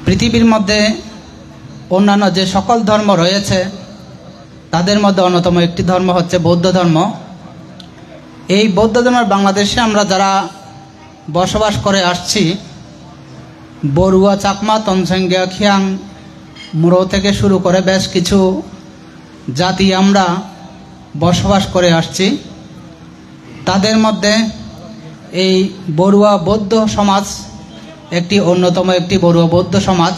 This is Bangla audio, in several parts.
পৃথিবীর মধ্যে অন্যান্য যে সকল ধর্ম রয়েছে তাদের মধ্যে অন্যতম একটি ধর্ম হচ্ছে বৌদ্ধ ধর্ম। এই বৌদ্ধ ধর্মের বাংলাদেশে আমরা যারা বসবাস করে আসছি, বড়ুয়া, চাকমা, তনসংজ্ঞা, খিয়াং, মুরো থেকে শুরু করে বেশ কিছু জাতি আমরা বসবাস করে আসছি। তাদের মধ্যে এই বড়ুয়া বৌদ্ধ সমাজ একটি অন্যতম একটি বড়ুয়া বৌদ্ধ সমাজ।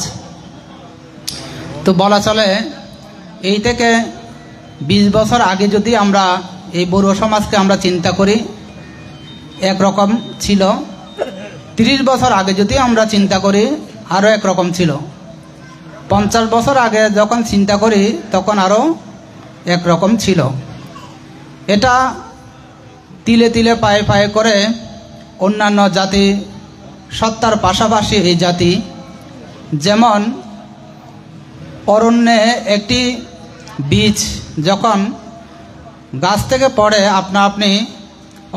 তো বলা চলে এই থেকে 20 বছর আগে যদি আমরা এই বড়ুয়া সমাজকে আমরা চিন্তা করি একরকম ছিল, 30 বছর আগে যদি আমরা চিন্তা করি আরও একরকম ছিল, 50 বছর আগে যখন চিন্তা করি তখন আরও একরকম ছিল। এটা তিলে তিলে পায়ে পায়ে করে অন্যান্য জাতি সত্তার পাশাপাশি এই জাতি, যেমন অরণ্যে একটি বীজ যখন গাছ থেকে পড়ে আপনা আপনি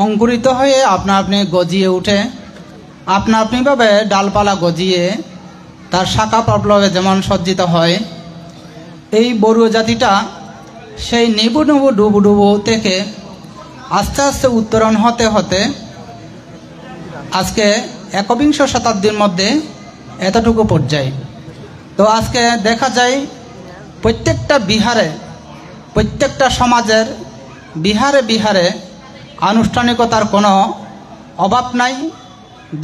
অঙ্কুরিত হয়ে আপনা আপনি গজিয়ে উঠে, আপনা আপনিভাবে ডালপালা গজিয়ে তার শাখা পল্লবে যেমন সজ্জিত হয়, এই বড়ুয়া জাতিটা সেই নিবু নিবু ডুবু ডুবু থেকে আস্তে আস্তে উত্তরণ হতে হতে আজকে 21 শতাব্দীর মধ্যে এতটুকু পর্যায়ে। তো আজকে দেখা যায় প্রত্যেকটা বিহারে, প্রত্যেকটা সমাজের বিহারে বিহারে আনুষ্ঠানিকতার কোনো অভাব নাই,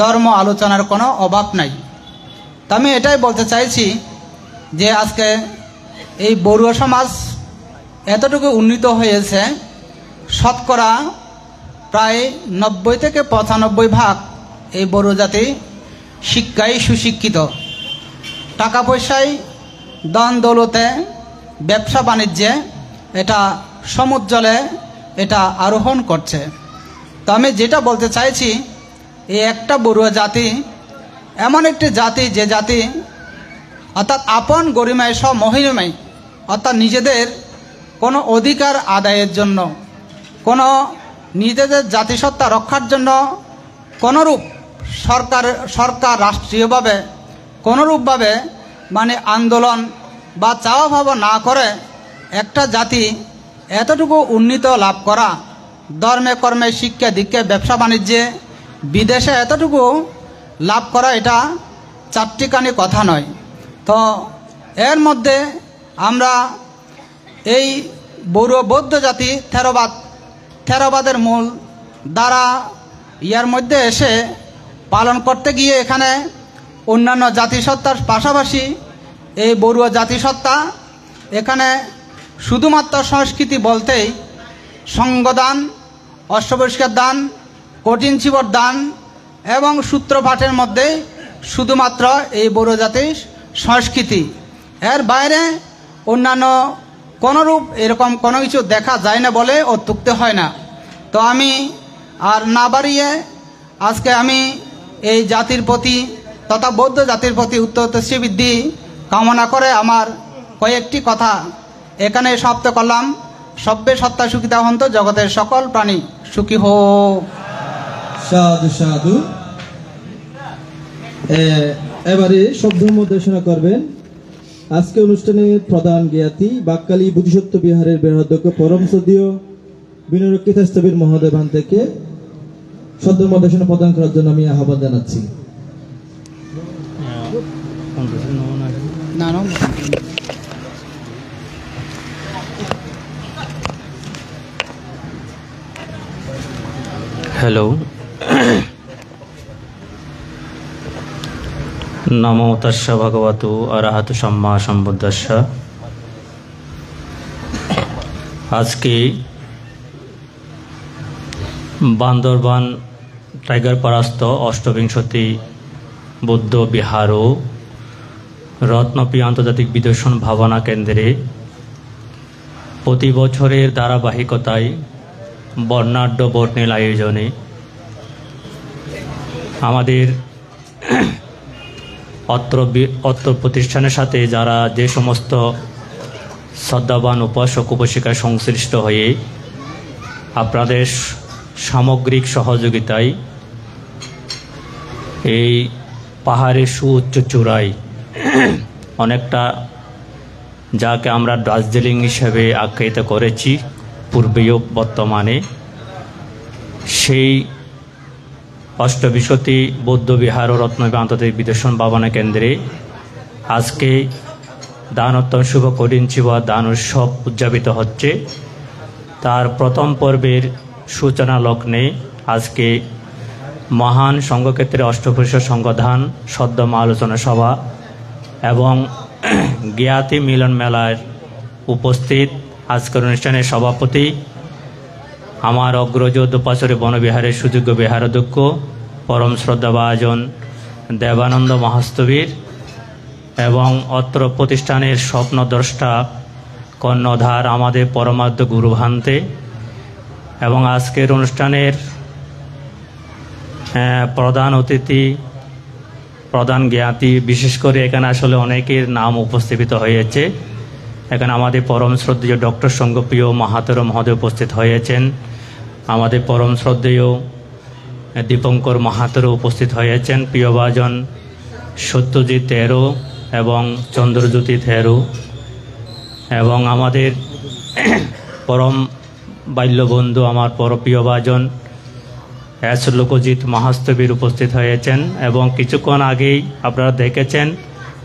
ধর্ম আলোচনার কোনো অভাব নাই। তো আমি এটাই বলতে চাইছি যে আজকে এই বড়ুয়া সমাজ এতটুকু উন্নীত হয়েছে, শতকরা প্রায় 90 থেকে 95% এই বড়ুয়া জাতি শিক্ষায় সুশিক্ষিত, টাকা পয়সায়, ধন দৌলতে, ব্যবসা বাণিজ্যে এটা সমুজ্জ্বলে এটা আরোহণ করছে। তো আমি যেটা বলতে চাইছি, এই একটা বড়ুয়া জাতি এমন একটি জাতি যে জাতি অর্থাৎ আপন গরিমায় সব মহিমায়, অর্থাৎ নিজেদের কোনো অধিকার আদায়ের জন্য, কোনো নিজেদের জাতিসত্তা রক্ষার জন্য কোনোরূপ সরকার রাষ্ট্রীয়ভাবে কোনোরূপভাবে মানে আন্দোলন বা চাওয়া ভাবা না করে একটা জাতি এতটুকু উন্নীত লাভ করা, ধর্মে কর্মে শিক্ষা দীক্ষা ব্যবসা বাণিজ্যে বিদেশে এতটুকু লাভ করা এটা চারটিখানি কথা নয়। তো এর মধ্যে আমরা এই বড়ুয়া বৌদ্ধ জাতি থেরবাদের মূল দ্বারা ইয়ার মধ্যে এসে পালন করতে গিয়ে এখানে অন্যান্য জাতিসত্তার পাশাপাশি এই বড়ুয়া জাতিসত্তা এখানে শুধুমাত্র সংস্কৃতি বলতেই সঙ্গদান, অষ্টপরিষ্কার দান, কঠিন চিবর দান এবং সূত্রপাঠের মধ্যে শুধুমাত্র এই বড়ুয়া জাতির সংস্কৃতি, এর বাইরে অন্যান্য কোনোরূপ এরকম কোনো কিছু দেখা যায় না বলে অত্যুক্তি হয় না। তো আমি আর না বাড়িয়ে আজকে আমি এই জাতির প্রতি তথা বৌদ্ধ জাতির প্রতি উত্তরোত্তর শ্রীবৃদ্ধি কামনা করে আমার কয়েকটি কথা এখানে সমাপ্ত করলাম। সব্যে সত্তা সুখিতা হন্ত, জগতের সকল প্রাণী সুখী হোক। সাধু সাধু। এবারে শব্দধর্ম দেশনা করবেন আজকে অনুষ্ঠানের প্রধান জ্ঞাতি বাক্কালী বুদ্ধিসত্ত্ব বিহারের বেহাধ্যক্ষ পরম শ্রদ্ধেয় বিনয়রক্ষিত স্থবির মহোদয়বান থেকে শব্দধর্ম দেশনা প্রদান করার জন্য আমি আহ্বান জানাচ্ছি। হ্যালো, নমো তাস্সা ভগবতু অরহতু সম্মা সম্বুদ্ধাস্স। আজকে বান্দরবান টাইগার পাড়াস্থ অষ্টবিংশতি বৌদ্ধ বিহার ও রত্নপী আন্তর্জাতিক বিদর্শন ভাবনা কেন্দ্রে প্রতি বছরের ধারাবাহিকতায় বর্ণাঢ্য বর্ণিল আয়োজনে আমাদের অত্র প্রতিষ্ঠানের সাথে যারা যে সমস্ত শ্রদ্ধাবান উপাসক উপাসিকা সংশ্লিষ্ট হয়ে আপনাদের সামগ্রিক সহযোগিতায় এই পাহাড়ের সুউচ্চ চূড়ায় অনেকটা যাকে আমরা দার্জিলিং হিসেবে আখ্যায়িত করেছি পূর্বেও বর্তমানে, সেই অষ্টবিংশতি বৌদ্ধবিহার ও রত্নবী আন্তর্জাতিক বিদর্শন ভাবনা কেন্দ্রে আজকে দানোত্তম শুভ কঠিনচি বা দান উৎসব উদযাপিত হচ্ছে। তার প্রথম পর্বের সূচনা লগ্নে আজকে মহান সংঘক্ষেত্রে অষ্টপুরুষ সংঘদান সদ্যম আলোচনা সভা এবং জ্ঞাতি মিলন মেলার উপস্থিত আজকের অনুষ্ঠানের সভাপতি আমার অগ্রজ দুপাচরে বনবিহারের সুযোগ্য বিহারাধ্যক্ষ পরম শ্রদ্ধাভাজন দেবানন্দ মহাস্তবীর এবং অত্র প্রতিষ্ঠানের স্বপ্নদ্রষ্টা কর্ণধার আমাদের পরমার্থ গুরু ভান্তে এবং আজকের অনুষ্ঠানের প্রধান অতিথি, প্রধান জ্ঞাতি, বিশেষ করে এখানে আসলে অনেকের নাম উপস্থাপিত হয়েছে। এখানে আমাদের পরম শ্রদ্ধেয় ডক্টর সঙ্গপ্রিয় মাহাতর মহোদয় উপস্থিত হয়েছেন, আমাদের পরম শ্রদ্ধেয় দীপঙ্কর মাহাতর উপস্থিত হয়েছেন, প্রিয়ভাজন সত্যজিৎ থেরো এবং চন্দ্রজ্যোতি থেরো এবং আমাদের পরম বাল্যবন্ধু আমার প্রিয়ভাজন এস লোকজিৎ মহাস্তবীর উপস্থিত হয়েছেন এবং কিছুক্ষণ আগেই আপনারা দেখেছেন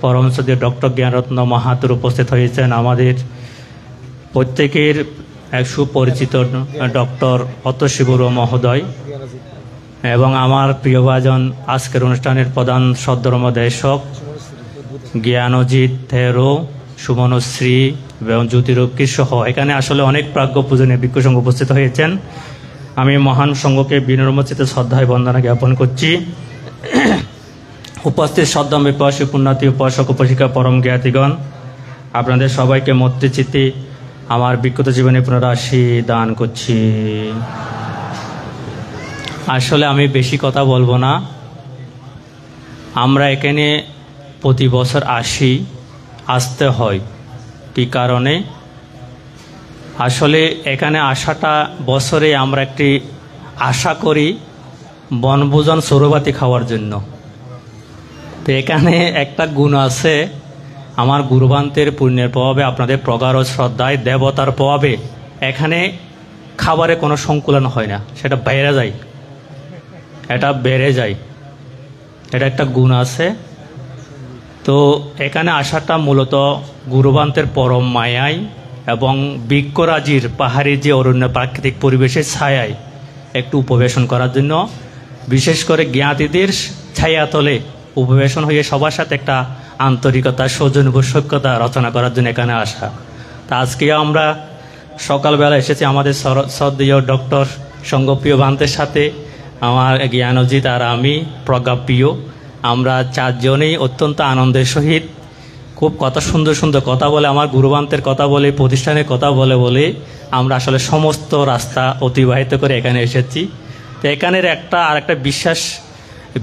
পরম শ্রদ্ধেয় ডক্টর জ্ঞানরত্ন মাহাতোর উপস্থিত হয়েছেন, আমাদের প্রত্যেকের এক সুপরিচিত ডক্টর অতসীগুরু মহোদয় এবং আমার প্রিয়ভাজন আজকের অনুষ্ঠানের প্রধান সদ্ধর্মদেশক জ্ঞানজিৎ থেরো, সুমনশ্রী এবং জ্যোতিরক্ষী সহ এখানে আসলে অনেক প্রাজ্ঞ পূজনীয় ভিক্ষু সংঘ উপস্থিত হয়েছেন। আমি মহান সংঘকে বিনম্রচিত শ্রদ্ধায় বন্দনা জ্ঞাপন করছি। উপস্থিত শ্রদ্ধাময় প্রবাসী পুণ্যার্থী উপাসক উপাসিকা পরম জ্ঞাতিগণ, আপনাদের সবাইকে মৈত্রীচিত্তে আমার বিক্ষত জীবনে পুনরাশি দান করছি। আসলে আমি বেশি কথা বলবো না। আমরা এখানে প্রতি বছর আসতে হয় কী কারণে? আসলে এখানে আসাটা বছরে আমরা একটি আশা করি বনভোজন সৌরবাতি খাওয়ার জন্য। তো এখানে একটা গুণ আছে, আমার গুরুবান্তের পুণ্যের প্রভাবে, আপনাদের প্রগাঢ় শ্রদ্ধায়, দেবতার প্রভাবে এখানে খাবারে কোনো সংকুলন হয় না, সেটা বেড়ে যায়, এটা বেড়ে যায়, এটা একটা গুণ আছে। তো এখানে আসাটা মূলত গুরুবান্তের পরম মায়ায় এবং বৃক্ষরাজির পাহাড়ি যে অরণ্য প্রাকৃতিক পরিবেশের ছায়ায় একটু উপবেশন করার জন্য, বিশেষ করে জ্ঞাতিদের ছায়াতলে উপবেশন হয়ে সবার সাথে একটা আন্তরিকতা, সৌজন্যবশ্যকতা রচনা করার জন্য এখানে আসা। তা আজকে আমরা সকালবেলা এসেছি আমাদের শ্রদ্ধেয় ডক্টর সঙ্গপ্রিয় ভান্তের সাথে, আমার জ্ঞানজিৎ আর আমি প্রজ্ঞাপ্রিয়, আমরা চারজনেই অত্যন্ত আনন্দের সহিত খুব কথা সুন্দর সুন্দর কথা বলে, আমার গুরুবান্তের কথা বলে, প্রতিষ্ঠানের কথা বলে আমরা আসলে সমস্ত রাস্তা অতিবাহিত করে এখানে এসেছি। তো এখানের আর একটা বিশ্বাস,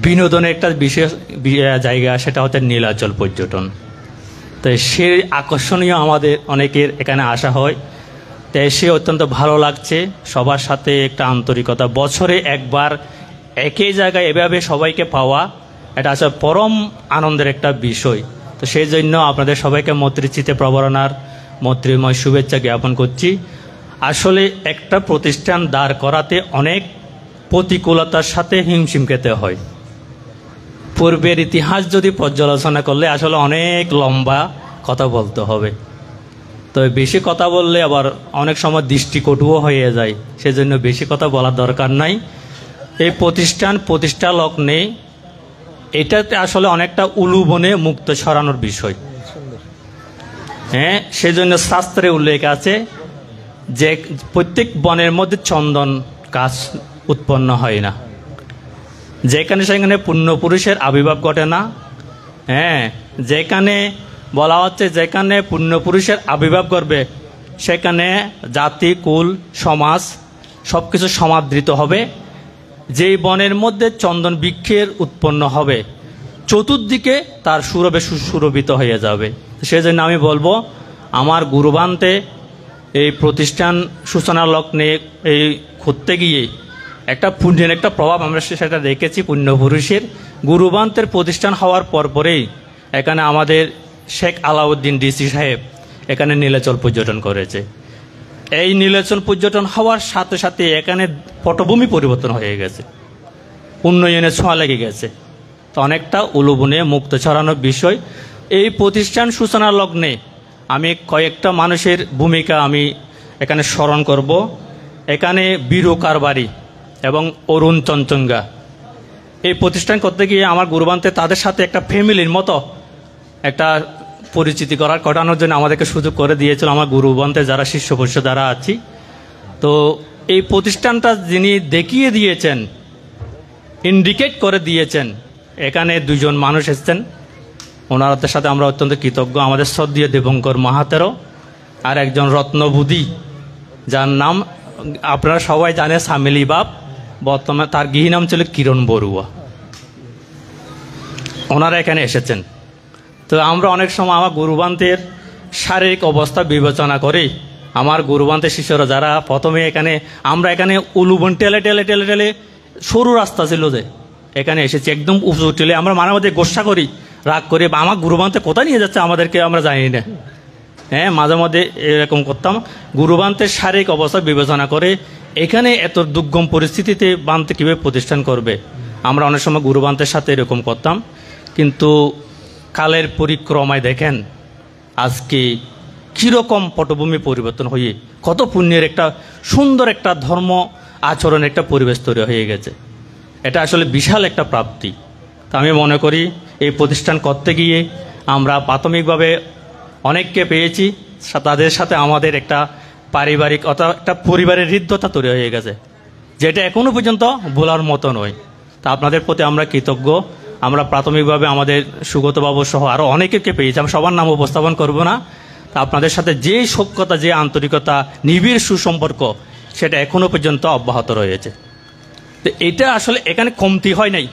বিনোদনের একটা বিশেষ জায়গা, সেটা হচ্ছে নীলাচল পর্যটন। তো সেই আকর্ষণীয় আমাদের অনেকের এখানে আসা হয়। তো এসে অত্যন্ত ভালো লাগছে, সবার সাথে একটা আন্তরিকতা, বছরে একবার একই জায়গায় এভাবে সবাইকে পাওয়া, এটা আসলে পরম আনন্দের একটা বিষয়। তো সেই জন্য আপনাদের সবাইকে মৈত্রীচিত্তে প্রবরণার মৈত্রীময় শুভেচ্ছা জ্ঞাপন করছি। আসলে একটা প্রতিষ্ঠান দাঁড় করাতে অনেক প্রতিকূলতার সাথে হিমশিম খেতে হয়। পূর্বের ইতিহাস যদি পর্যালোচনা করলে আসলে অনেক লম্বা কথা বলতে হবে। তো বেশি কথা বললে আবার অনেক সময় দৃষ্টিকটুও হয়ে যায়, সেজন্য বেশি কথা বলার দরকার নাই। এই প্রতিষ্ঠা লগ্নে এটাতে আসলে অনেকটা উলুবনে মুক্ত ছড়ানোর বিষয়। হ্যাঁ, সেজন্য শাস্ত্রে উল্লেখ আছে যে প্রত্যেক বনের মধ্যে চন্দন গাছ উৎপন্ন হয় না, যেখানে সেখানে পুণ্যপুরুষের আবির্ভাব ঘটে না। হ্যাঁ, যেখানে বলা হচ্ছে যেখানে পুণ্যপুরুষের আবির্ভাব ঘটবে সেখানে জাতি, কুল, সমাজ সব কিছু সমাদৃত হবে। যেই বনের মধ্যে চন্দন বৃক্ষের উৎপন্ন হবে, চতুর্দিকে তার সুরভে সুশোভিত হয়ে যাবে। সেজন্য আমি বলবো, আমার গুরুবান্তে এই প্রতিষ্ঠান সূচনা লগ্নে এই করতে গিয়ে একটা পুণ্যের একটা প্রভাব আমরা সেটা দেখেছি। পুণ্যপুরুষের গুরুবান্তের প্রতিষ্ঠান হওয়ার পরেই এখানে আমাদের শেখ আলাউদ্দিন ডিসি সাহেব এখানে নীলাচল পর্যটন করেছে। এই নীলাচল পর্যটন হওয়ার সাথে সাথে এখানে পটভূমি পরিবর্তন হয়ে গেছে, উন্নয়নের ছোঁয়া লেগে গেছে। তো অনেকটা উলুবনে মুক্ত ছড়ানোর বিষয়। এই প্রতিষ্ঠান সূচনা লগ্নে আমি কয়েকটা মানুষের ভূমিকা আমি এখানে স্মরণ করব। এখানে বীরু কারবারি এবং অরুণ চঞ্চঙ্গা এই প্রতিষ্ঠান করতে গিয়ে আমার গুরুবান্তে তাদের সাথে একটা ফ্যামিলির মতো একটা পরিচিতি ঘটানোর জন্য আমাদেরকে সুযোগ করে দিয়েছিল আমার গুরুবান্তে যারা শিষ্যপোষ্য যারা আছি। তো এই প্রতিষ্ঠানটা যিনি দেখিয়ে দিয়েছেন, ইন্ডিকেট করে দিয়েছেন, এখানে দুজন মানুষ এসেছেন, ওনাদের সাথে আমরা অত্যন্ত কৃতজ্ঞ। আমাদের শ্রদ্ধেয় দেবঙ্কর মাহাতেরও আর একজন রত্নবুদি যার নাম আপনারা সবাই জানে সামিলি বাপ, বর্তমানে তার গৃহী নাম ছিল কিরণ বড়ুয়া। ওনারা এখানে এসেছেন। তো আমরা অনেক সময় আমার গুরুবান্তের শারীরিক অবস্থা বিবেচনা করে আমার গুরুবান্তের শিষ্যরা যারা প্রথমে আমরা এখানে উলুবন টেলে টেলে টেলে টেলে সরু রাস্তা ছিল যে এখানে এসেছি একদম উঁচু টেলে আমরা মাঝে মধ্যে গোসা করি, রাগ করে, আমার গুরুবান্তে কোথায় নিয়ে যাচ্ছে আমাদেরকে আমরা জানি না। হ্যাঁ, মাঝে মধ্যে এরকম করতাম। গুরুবান্তের শারীরিক অবস্থা বিবেচনা করে এখানে এত দুর্গম পরিস্থিতিতে বান্তে কীভাবে প্রতিষ্ঠান করবে, আমরা অনেক সময় গুরুবান্তের সাথে এরকম করতাম। কিন্তু কালের পরিক্রমায় দেখেন আজকে কীরকম পটভূমি পরিবর্তন হয়ে কত পুণ্যের একটা সুন্দর একটা ধর্ম আচরণের একটা পরিবেশ তৈরি হয়ে গেছে। এটা আসলে বিশাল একটা প্রাপ্তি। তা আমি মনে করি এই প্রতিষ্ঠান করতে গিয়ে আমরা প্রাথমিকভাবে অনেককে পেয়েছি, তাদের সাথে আমাদের একটা পারিবারিক অথবা একটা পরিবারের হৃদ্যতা তৈরি হয়ে গেছে, যেটা এখনও পর্যন্ত বলার মতো নয়। তা আপনাদের প্রতি আমরা কৃতজ্ঞ। আমরা প্রাথমিকভাবে আমাদের সুগতবাবু সহ আরও অনেকেকে পেয়েছি, আমি সবার নাম উপস্থাপন করব না। তা আপনাদের সাথে যে সখ্যতা, যে আন্তরিকতা, নিবিড় সুসম্পর্ক, সেটা এখনও পর্যন্ত অব্যাহত রয়েছে। তো এটা আসলে এখানে কমতি হয় নাই।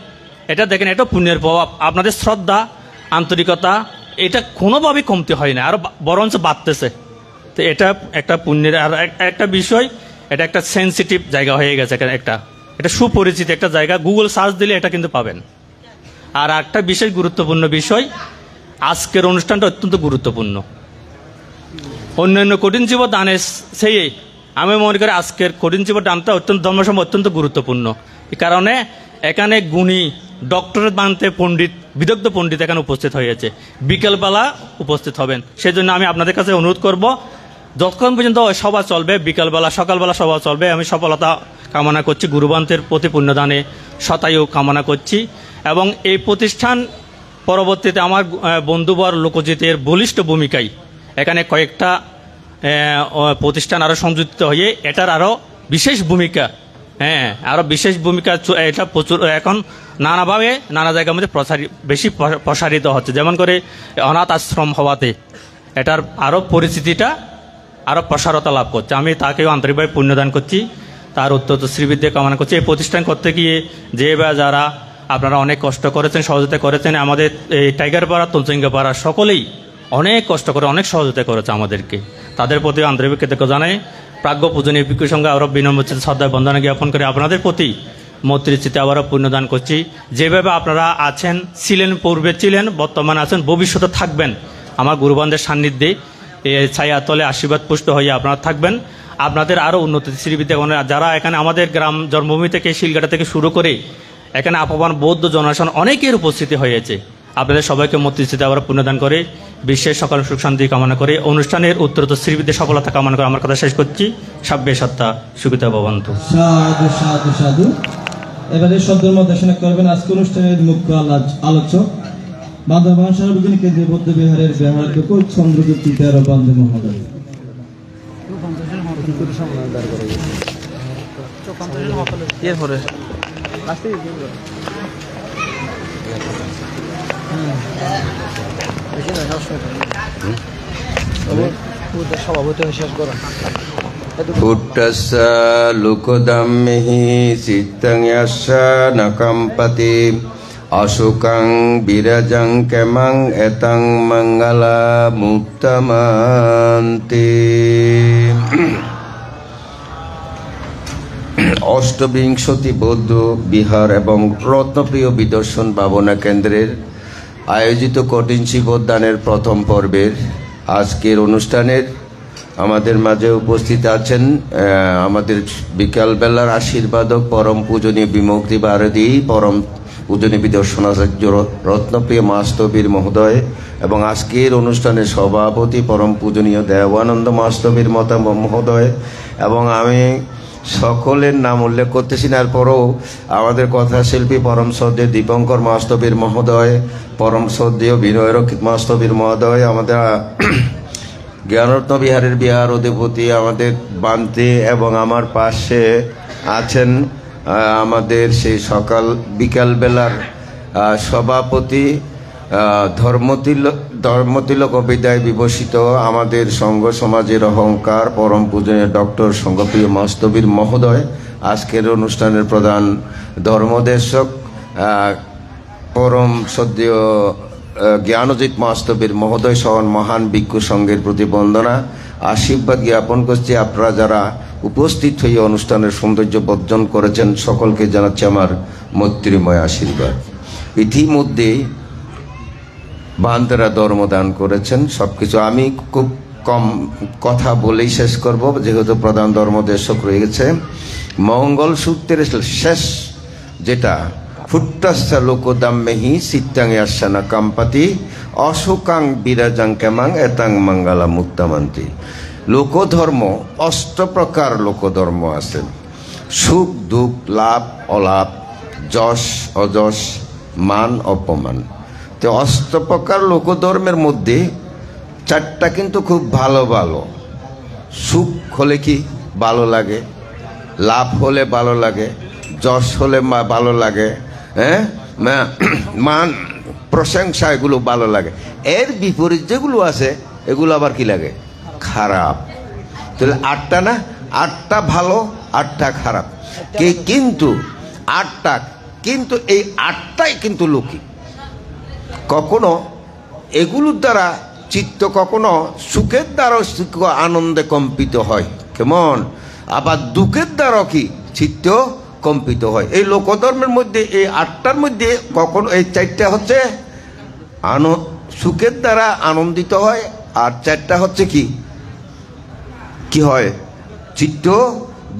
এটা দেখেন, এটা পুণ্যের প্রভাব। আপনাদের শ্রদ্ধা, আন্তরিকতা, এটা কোনোভাবেই কমতি হয় না, আরও বরঞ্চ বাড়তেছে। তো এটা একটা পুণ্যের আর একটা বিষয়, এটা একটা সেন্সিটিভ জায়গা হয়ে গেছে, এটা সুপরিচিত একটা জায়গা। গুগল সার্চ দিলে এটা কিন্তু পাবেন। আর একটা বিশেষ গুরুত্বপূর্ণ বিষয়, আজকের অনুষ্ঠানটা অত্যন্ত গুরুত্বপূর্ণ। অন্যান্য কঠিন জীব দানের সেই আমি মনে করি আজকের কঠিন জীব দানটা অত্যন্ত ধর্মসম্পদ, অত্যন্ত গুরুত্বপূর্ণ। এই কারণে এখানে গুণী ডক্টরেট বানতে পণ্ডিত, বিদগ্ধ পণ্ডিত এখানে উপস্থিত হয়েছে, বিকেলবেলা উপস্থিত হবেন। সেজন্য আমি আপনাদের কাছে অনুরোধ করব, যতক্ষণ পর্যন্ত সভা চলবে, বিকালবেলা সকালবেলা সভা চলবে, আমি সফলতা কামনা করছি, গুরুবান্তের প্রতি পুণ্যদানে শতায়ু কামনা করছি। এবং এই প্রতিষ্ঠান পরবর্তীতে আমার বন্ধুবর লোকজিতের বলিষ্ঠ ভূমিকায় এখানে কয়েকটা প্রতিষ্ঠান আরও সংযুক্ত হয়ে এটার আরও বিশেষ ভূমিকা, আরও বিশেষ ভূমিকা এটা প্রচুর এখন নানাভাবে নানা জায়গার মধ্যে বেশি প্রসারিত হচ্ছে। যেমন করে অনাথ আশ্রম হওয়াতে এটার আরও পরিচিতিটা আরও প্রসারতা লাভ করছে। আমি তাকেও আন্তরিকভাবে পুণ্যদান করছি, তার অত্যন্ত শ্রীবৃদ্ধি কামনা করছি। এই প্রতিষ্ঠান করতে গিয়ে যে বা যারা আপনারা অনেক কষ্ট করেছেন, সহযোগিতা করেছেন, আমাদের এই টাইগারপাড়া, তুলসিঙ্গাপাড়া সকলেই অনেক কষ্ট করে অনেক সহযোগিতা করেছে আমাদেরকে, তাদের প্রতি আন্তরিক কৃতজ্ঞতা জানাই। প্রাজ্ঞ পূজনীয় ভিক্ষুর সঙ্গে আরও বিনম্র শ্রদ্ধা বন্দনা জ্ঞাপন করে আপনাদের প্রতি মৈত্রীচিত্তে আবারও পুণ্যদান করছি। যেভাবে আপনারা আছেন, ছিলেন, পূর্বে ছিলেন, বর্তমানে আছেন, ভবিষ্যতে থাকবেন, আমার গুরুবানদের সান্নিধ্যে ছায়া তলে আশীর্বাদ পুষ্ট হয়ে আপনারা থাকবেন। আপনাদের আরও উন্নতি শ্রীবিদ্যা যারা এখানে আমাদের গ্রাম জন্মভূমি থেকে শিলগাটা থেকে শুরু করে এখানে আপমান বৌদ্ধ জনসাধারণ অনেকের উপস্থিতি হয়েছে। আপনাদের সবাইকে মৈত্রীচিত্তে আবার পুণ্যদান করে বিশ্বের সকল সুখ শান্তি কামনা করে অনুষ্ঠানের উত্তরোত্তর শ্রীবিদ্যা সফলতা কামনা করে আমার কথা শেষ করছি। সাব্যে সত্তা সুখিতা ভবন্তু। সাধু সাধু সাধু। এবারে শব্দের দেশনা করবেন আজকে অনুষ্ঠানের মুখ্য আলোচক বান্দরবান সার্বজনীন কেন্দ্রীয় বৌদ্ধ বিহারের বিহারাধ্যক্ষ চন্দ্রগুপ্ত তেরো বান্ধব মহোদয়। এরপরে সভাপতি শেষ করেন। Buddhassa lukodammehi sittang yassa nakampati asukang birajang kemang etang mangala muttamanti. অষ্টবিংশতি বৌদ্ধ বিহার এবং রত্নপ্রিয় বিদর্শন ভাবনা কেন্দ্রের আয়োজিত কঠিন শিবদানের প্রথম পর্বের আজকের অনুষ্ঠানের আমাদের মাঝে উপস্থিত আছেন আমাদের বিকালবেলার আশীর্বাদক পরম পূজনীয় বিমুক্তি ভারতী পরম পূজনীয় বিদর্শনাচার্য রত্নপ্রিয় মাস্তবীর মহোদয় এবং আজকের অনুষ্ঠানের সভাপতি পরম পূজনীয় দেবানন্দ মাস্তবীর মহোদয় এবং আমি সকলের নাম উল্লেখ করতেছি না, পরও আমাদের কথাশিল্পী পরম শ্রদ্ধেয় দীপঙ্কর মাস্তবীর মহোদয়, পরম শ্রদ্ধেয় বিনয় রক্ষিত মাস্তবীর মহোদয়, আমাদের জ্ঞানরত্ন বিহারের বিহার অধিপতি আমাদের বান্তি এবং আমার পাশে আছেন আমাদের সেই সকাল বিকালবেলার সভাপতি ধর্মতিলক বিদায় বিভূষিত আমাদের সংঘ সমাজের অহংকার পরম পূজনীয় ডক্টর সংঘপ্রিয় মাস্তবীর মহোদয়, আজকের অনুষ্ঠানের প্রধান ধর্মদেশক পরম শ্রদ্ধেয় জ্ঞানজিৎ মাস্তবীর মহোদয় সহ মহান ভিক্ষু সংঘের প্রতি বন্দনা আশীর্বাদ জ্ঞাপন করছি। আপনারা যারা উপস্থিত হয়ে অনুষ্ঠানের সৌন্দর্য বর্জন করেছেন সকলকে জানাচ্ছি আমার মৈত্রীময় আশীর্বাদ। ইতিমধ্যে বান্তেরা ধর্মদান করেছেন, সবকিছু আমি খুব কম কথা বলেই শেষ করব যেহেতু প্রধান ধর্মদেশক রয়ে গেছে। মঙ্গল সূত্রের শেষ যেটা ফুট্টাস্য লোকদাম্মেহি সিত্তাঙে আসানা কাম্পাতি অশোকাং বিরাজাং কেমাং এতাং মঙ্গলা মুক্তামান্তি। লোকধর্ম 8 প্রকার লোকধর্ম আছে, সুখ দুঃখ, লাভ অলাভ, যশ অযশ, মান অপমান। তো 8 প্রকার লোকধর্মের মধ্যে 4টা কিন্তু খুব ভালো ভালো। সুখ হলে কি ভালো লাগে, লাভ হলে ভালো লাগে, যশ হলে ভালো লাগে, হ্যাঁ, মান প্রশংসা এগুলো ভালো লাগে। এর বিপরীত যেগুলো আছে এগুলো আবার কি লাগে, খারাপ। তাহলে 8টা না, 8টা ভালো 8টা খারাপ, কিন্তু 8টা কিন্তু এই 8টাই কিন্তু লৌকিক। কখনো এগুলোর দ্বারা চিত্ত কখনো সুখের দ্বারাও আনন্দে কম্পিত হয়, কেমন, আবার দুঃখের দ্বারাও কি চিত্ত কম্পিত হয়। এই লোকধর্মের মধ্যে এই 8টার মধ্যে কখনো এই 4টা হচ্ছে সুখের দ্বারা আনন্দিত হয়, আর 4টা হচ্ছে কি হয়, চিত্ত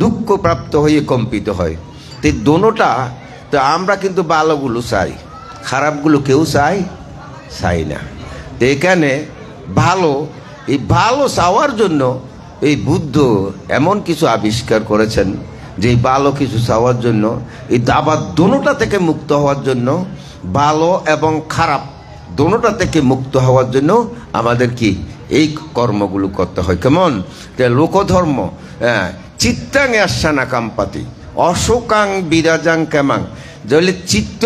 দুঃখ প্রাপ্ত হয়ে কম্পিত হয়। তো দোনোটা, তো আমরা কিন্তু ভালোগুলো চাই, খারাপগুলো কেউ চাই না। তো এখানে ভালো, এই ভালো চাওয়ার জন্য এই বুদ্ধ এমন কিছু আবিষ্কার করেছেন যে ভালো কিছু চাওয়ার জন্য, এই আবার দোনোটা থেকে মুক্ত হওয়ার জন্য, ভালো এবং খারাপ দোনোটা থেকে মুক্ত হওয়ার জন্য আমাদের কি এই কর্মগুলো করতে হয়। কেমন, লোকধর্ম চিত্তাং আসানা কাম্পাতি অশোকাং বিরাজাং কেমাং। যদি চিত্ত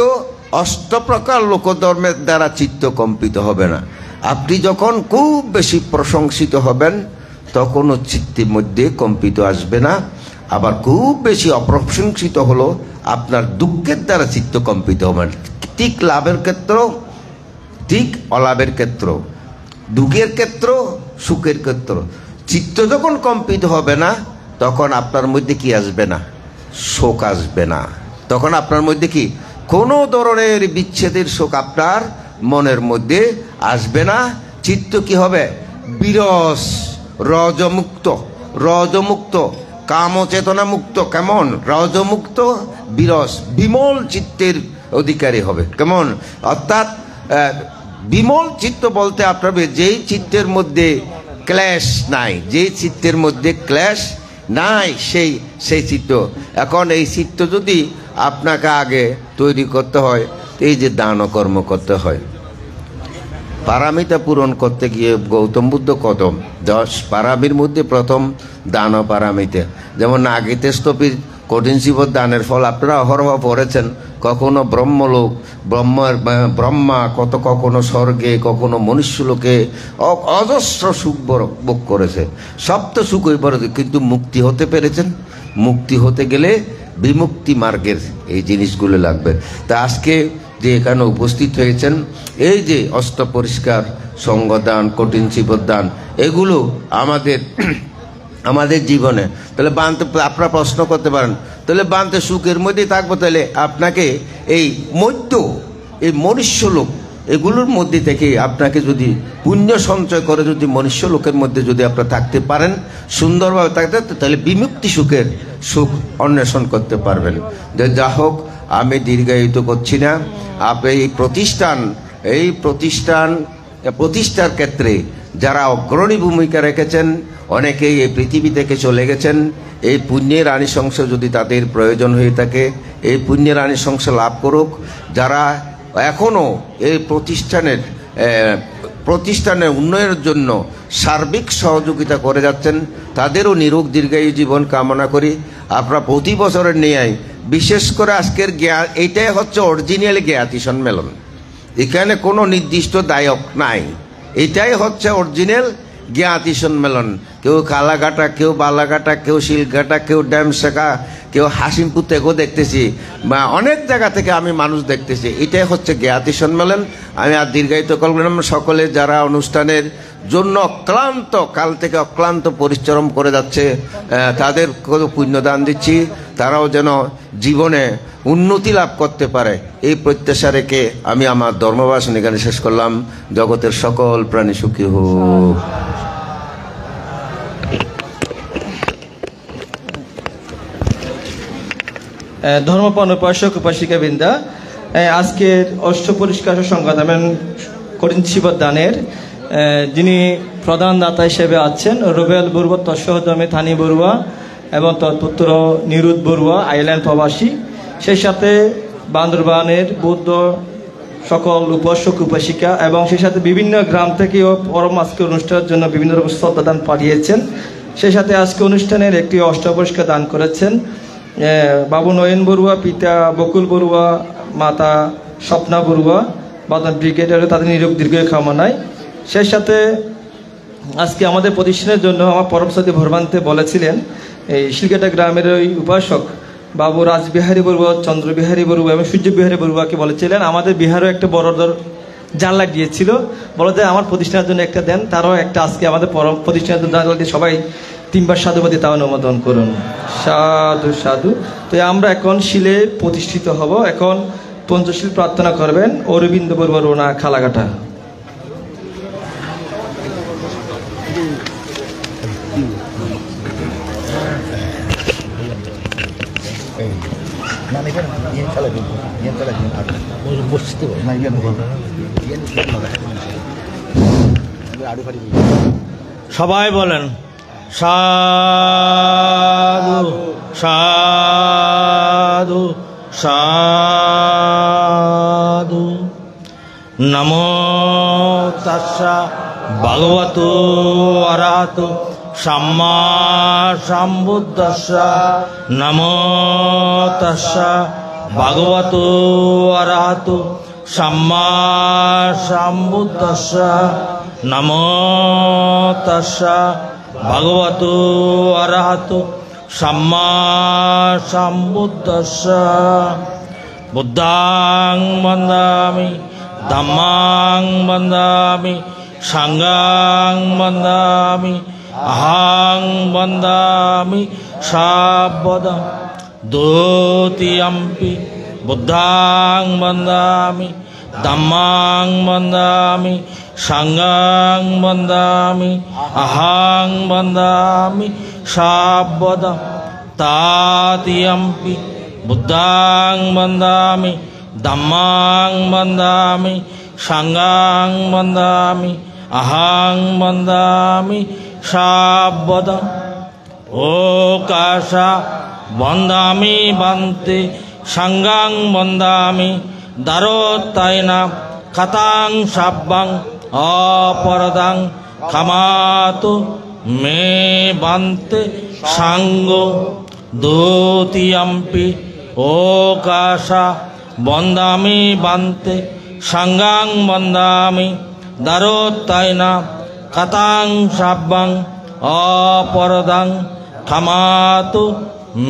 8 প্রকার লোকধর্মের দ্বারা চিত্ত কম্পিত হবে না। আপনি যখন খুব বেশি প্রশংসিত হবেন তখনও চিত্তের মধ্যে কম্পিত আসবে না। আবার খুব বেশি অপ্রশংসিত হলো আপনার দুঃখের দ্বারা চিত্ত কম্পিত হবে না। ঠিক লাভের ক্ষেত্র, ঠিক অলাভের ক্ষেত্র, দুঃখের ক্ষেত্র, সুখের ক্ষেত্র, চিত্ত যখন কম্পিত হবে না তখন আপনার মধ্যে কি আসবে না, শোক আসবে না। তখন আপনার মধ্যে কি কোনো ধরনের বিচ্ছেদের শোক আপনার মনের মধ্যে আসবে না। চিত্ত কি হবে, বিরস, রজমুক্ত, কামচেতনা মুক্ত। কেমন, রজমুক্ত, বিরস, বিমল চিত্তের অধিকারী হবে। কেমন, অর্থাৎ বিমল চিত্ত বলতে আপনার যেই চিত্তের মধ্যে ক্লেশ নাই, যেই চিত্তের মধ্যে ক্লেশ নাই সেই চিত্ত। এখন এই চিত্ত যদি আপনাকে আগে তৈরি করতে হয়, এই যে দান কর্ম করতে হয়, পারামিতা পূরণ করতে গিয়ে গৌতম বুদ্ধ কদম 10 পারামির মধ্যে প্রথম দান পারামিতা। যেমন নাগিতে স্তপীর কঠিন শিব দানের ফল আপনারা অহরহ পড়েছেন। কখনো ব্রহ্মলোক, ব্রহ্মা কখনো স্বর্গে, কখনো মনুষ্যলোকে অজস্র সুখ ভোগ করেছে। সব তো সুখ হয়ে পড়েছে, কিন্তু মুক্তি হতে পেরেছেন। মুক্তি হতে গেলে বিমুক্তি মার্গের এই জিনিসগুলো লাগবে। তা আজকে যে এখানে উপস্থিত হয়েছেন, এই যে অষ্ট পরিষ্কার সঙ্গদান, কঠিন শিবদান, এগুলো আমাদের জীবনে, তাহলে বানতে আপনারা প্রশ্ন করতে পারেন, তাহলে বানতে সুখের মধ্যেই থাকবো, তাহলে আপনাকে এই মনুষ্য লোক এগুলোর মধ্যে থেকে আপনাকে যদি পুণ্য সঞ্চয় করে যদি মনুষ্য লোকের মধ্যে যদি আপনারা থাকতে পারেন, সুন্দরভাবে থাকতে, তাহলে বিমুক্তি সুখ অন্বেষণ করতে পারবেন। যা হোক, আমি দীর্ঘায়িত করছি না। আপনি এই প্রতিষ্ঠার ক্ষেত্রে যারা অগ্রণী ভূমিকা রেখেছেন, অনেকেই এই পৃথিবী থেকে চলে গেছেন। এই পুণ্যের আনিশংস যদি তাদের প্রয়োজন হয়ে থাকে, এই পুণ্যের আনিশংস লাভ করুক। যারা এখনও এই প্রতিষ্ঠানের উন্নয়নের জন্য সার্বিক সহযোগিতা করে যাচ্ছেন, তাদেরও নিরোগ দীর্ঘায়ু জীবন কামনা করি। আপনারা প্রতি বছরের ন্যায়, বিশেষ করে আজকের এইটাই হচ্ছে অরিজিনাল জ্ঞাতি সম্মেলন। এখানে কোনো নির্দিষ্ট দায়ক নাই, এটাই হচ্ছে অরিজিনাল জ্ঞাতি সম্মেলন। কেউ কালাঘাটা, কেউ বালাঘাটা, কেউ শিলঘাটা, কেউ ড্যামশেখা, কেউ হাসিমপুর থেকেও দেখতেছি, বা অনেক জায়গা থেকে আমি মানুষ দেখতেছি। এটাই হচ্ছে জ্ঞাতি সম্মেলন। আমি আর দীর্ঘায়িত করলাম। সকলে যারা অনুষ্ঠানের জন্য কাল থেকে অক্লান্ত পরিশ্রম করে যাচ্ছে, তাদের কত পুণ্যদান দিচ্ছি, তারাও যেন জীবনে উন্নতি লাভ করতে পারে, এই প্রত্যাশা রেখে আমি আমার ধর্মভাষণ এখানে শেষ করলাম। জগতের সকল প্রাণী সুখী হোক। ধর্মপ্রাণ উপাসক উপাসিকা বৃন্দা, আজকের অষ্ট পরিষ্কার সংবাদ করেছি দানের যিনি প্রধান দাতা হিসেবে আছেন রুবেল বড়ুয়া, তৎসহধর্মী থানি বড়ুয়া এবং তৎপুত্র নিরুদ বড়ুয়া, আইল্যান্ড প্রবাসী। সেই সাথে বান্দরবানের বৌদ্ধ সকল উপাসক উপাসিকা এবং সেই সাথে বিভিন্ন গ্রাম থেকেও পরম আজকে অনুষ্ঠানের জন্য বিভিন্ন রকম শ্রদ্ধাদান পাঠিয়েছেন। সেই সাথে আজকে অনুষ্ঠানের একটি অষ্টপরিষ্কার দান করেছেন বাবু নয়ন বড়ুয়া, পিতা বকুল বড়ুয়া, মাতা স্বপ্না বড়ুয়া, বাদন ব্রিগেডিয়ার, তাদের নিরোগ দীর্ঘায়ু কামনায়। সেই সাথে আজকে আমাদের প্রতিষ্ঠানের জন্য আমার পরমসাদী ভরবান্তে বলেছিলেন এই শিলঘাটা গ্রামের ওই উপাসক বাবু রাজবিহারী বড়ুয়া, চন্দ্রবিহারী বড়ুয়া এবং সূর্যবিহারী বড়ুয়াকে বলেছিলেন আমাদের বিহারও একটা বড় জানলা দিয়েছিল, বলে যে আমার প্রতিষ্ঠানের জন্য একটা দেন। তারাও একটা আজকে আমাদের প্রতিষ্ঠানের জন্য জানলা দিয়ে সবাই তিনবার সাধুবাদী তা অনুমোদন করুন। সাধু সাধু। তো আমরা এখন শিলে প্রতিষ্ঠিত হব। এখন পঞ্চশীল প্রার্থনা করবেন অরবিন্দ বড়ুয়া, রোনা, খালাঘাটা। সবাই বলেন সাধু সাধু সাধু। নমো তাস্সা ভগবতো অরহতো সম্মা সম্বুদ্ধাস্সা। নমো তাস্সা ভগবতো অরহতো সম্মা সম্বুদ্ধাস্সা। নমো তাস্সা ভগবতো অরহতো সম্মা সম্বুদ্ধাস্সা। বুদ্ধাং বন্দামি, ধম্মাং বন্দামি, সংঘাং বন্দামি, অহং বন্দামি সাবধান। দ্বিতীয়ম্পি বুদ্ধাং বন্দামি, ধম্মাং বন্দামি, সংঘাং বন্দামি, অহং বন্দামি সাবধান। তৃতীয়ম্পি বুদ্ধাং বন্দামি, ধম্মাং বন্দামি, সংঘাং বন্দামি, অহং বন্দামি সাবধান। ওকাশা বন্দামি বন্তে, সংঘাং বন্দামি, দারোত্তায়না কথাং সাব্বাং অপরদাং ক্ষমাতু মে বন্তে সাঙ্গ। দ্বিতীয়ম্পি ওকাশা বন্দামি বন্তে, সংঘাং বন্দামি, দারোত্তায়না কথাং সাব্বাং অপরদাং ক্ষমাতু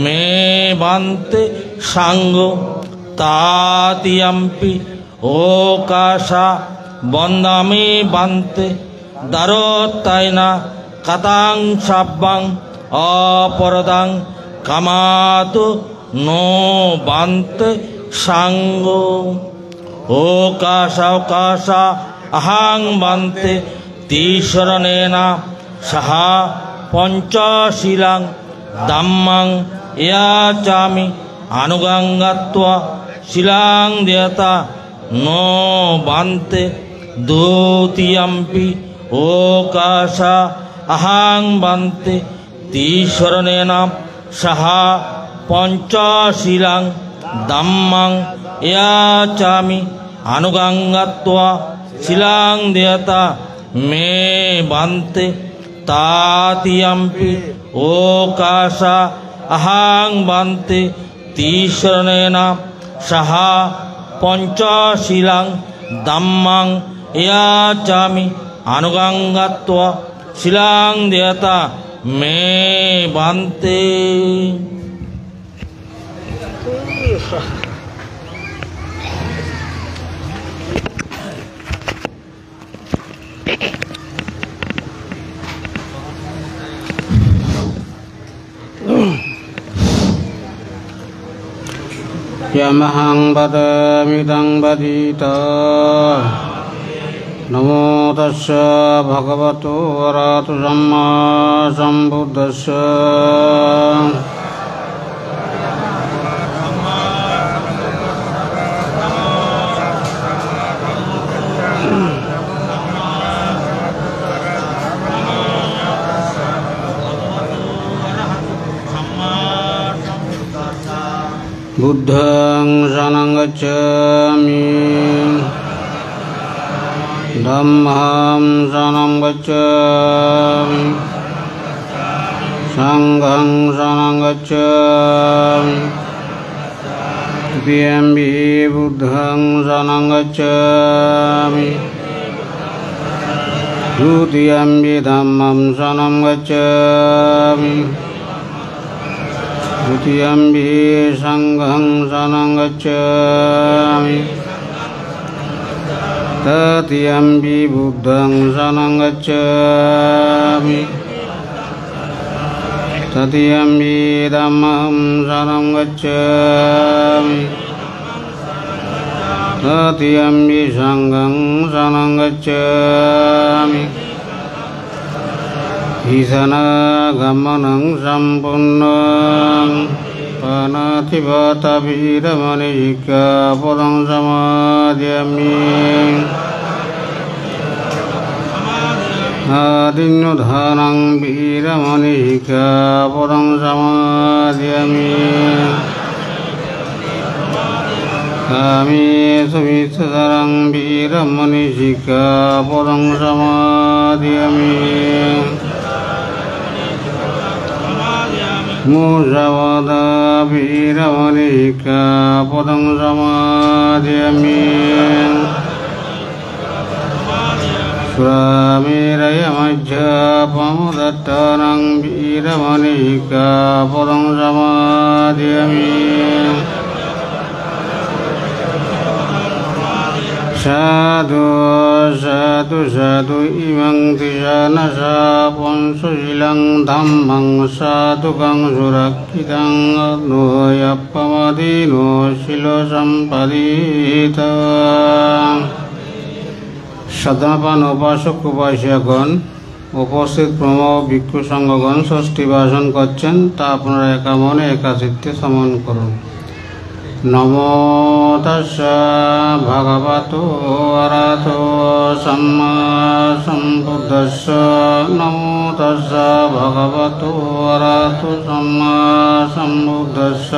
মে বন্তে সাঙ্গ। তৃতীয়ম্পি ওকাশা বন্দামি বন্তে, দারোত্তায়না কথাং সাব্বাং অপরদাং ক্ষমাতু নো বন্তে সাঙ্গ। ओकाशा अहं वन्ते तीशरणेन सह पंचशीलं धम्मं याचामि अनुगंगत्वा शिलां देयता नो वन्ते द्वितीयम्पि ओकाशा अहं वन्ते तीशरणेन सह पंचशीलं धम्मं याचामि अनुगंगत्वा शिलां देयता मे वन्ते तातियम्पि ओकाशा अहं वन्ते तीशरणेन सह पंचशीलं धम्मं याचामि अनुगंगत्वा शिलां देयता मे वन्ते। यमहं वदामिदं वदिता नमो तस्स भगवतो वरहतो सम्मा सम्बुद्धस्स बुद्धं शरणं गच्छामि धम्मं शरणं गच्छामि संघं शरणं गच्छामि द्वितीयम्पि बुद्धं शरणं गच्छामि तृतीयम्पि धम्मं शरणं गच्छामि तृतीयम्पि संघं शरणं गच्छामि तृतीयम्पि बुद्धं शरणं गच्छामि तृतीयम्पि धम्मं शरणं गच्छामि तृतीयम्पि संघं शरणं गच्छामि ईशनागमनं सम्पूर्णं पानातिपाता वीरमणिशिक्षापदं समादयामि आदिन्युधानं वीरमणिशिक्षापदं समादयामि कामेषु विस्तरं वीरमणिशिक्षापदं समादयामि मुषावादा वीरमणिशिक्षापदं समादयामि सुरामेरयमज्जपमुदत्तानं वीरमणिशिक्षापदं समादयामि साधु साधु साधु इमं तिशानशापं सुशीलं धम्मं साधुकं सुरक्षितं नोयप्पमदीनो शिलोसम्पदिता। সাধনাপান উপাসক উপাসিয়াগণ উপস্থিত প্রম ভিক্ষু সংঘগণ ষষ্ঠী ভাষণ করছেন, তা আপনারা একা মনে একাচিত্তে শ্রবণ করুন। নমো তস্স ভগবতো অরহতো সম্মা সম্বুদ্ধস্স নমো তস্স ভগবতো অরহতো সম্মা সম্বুদ্ধস্স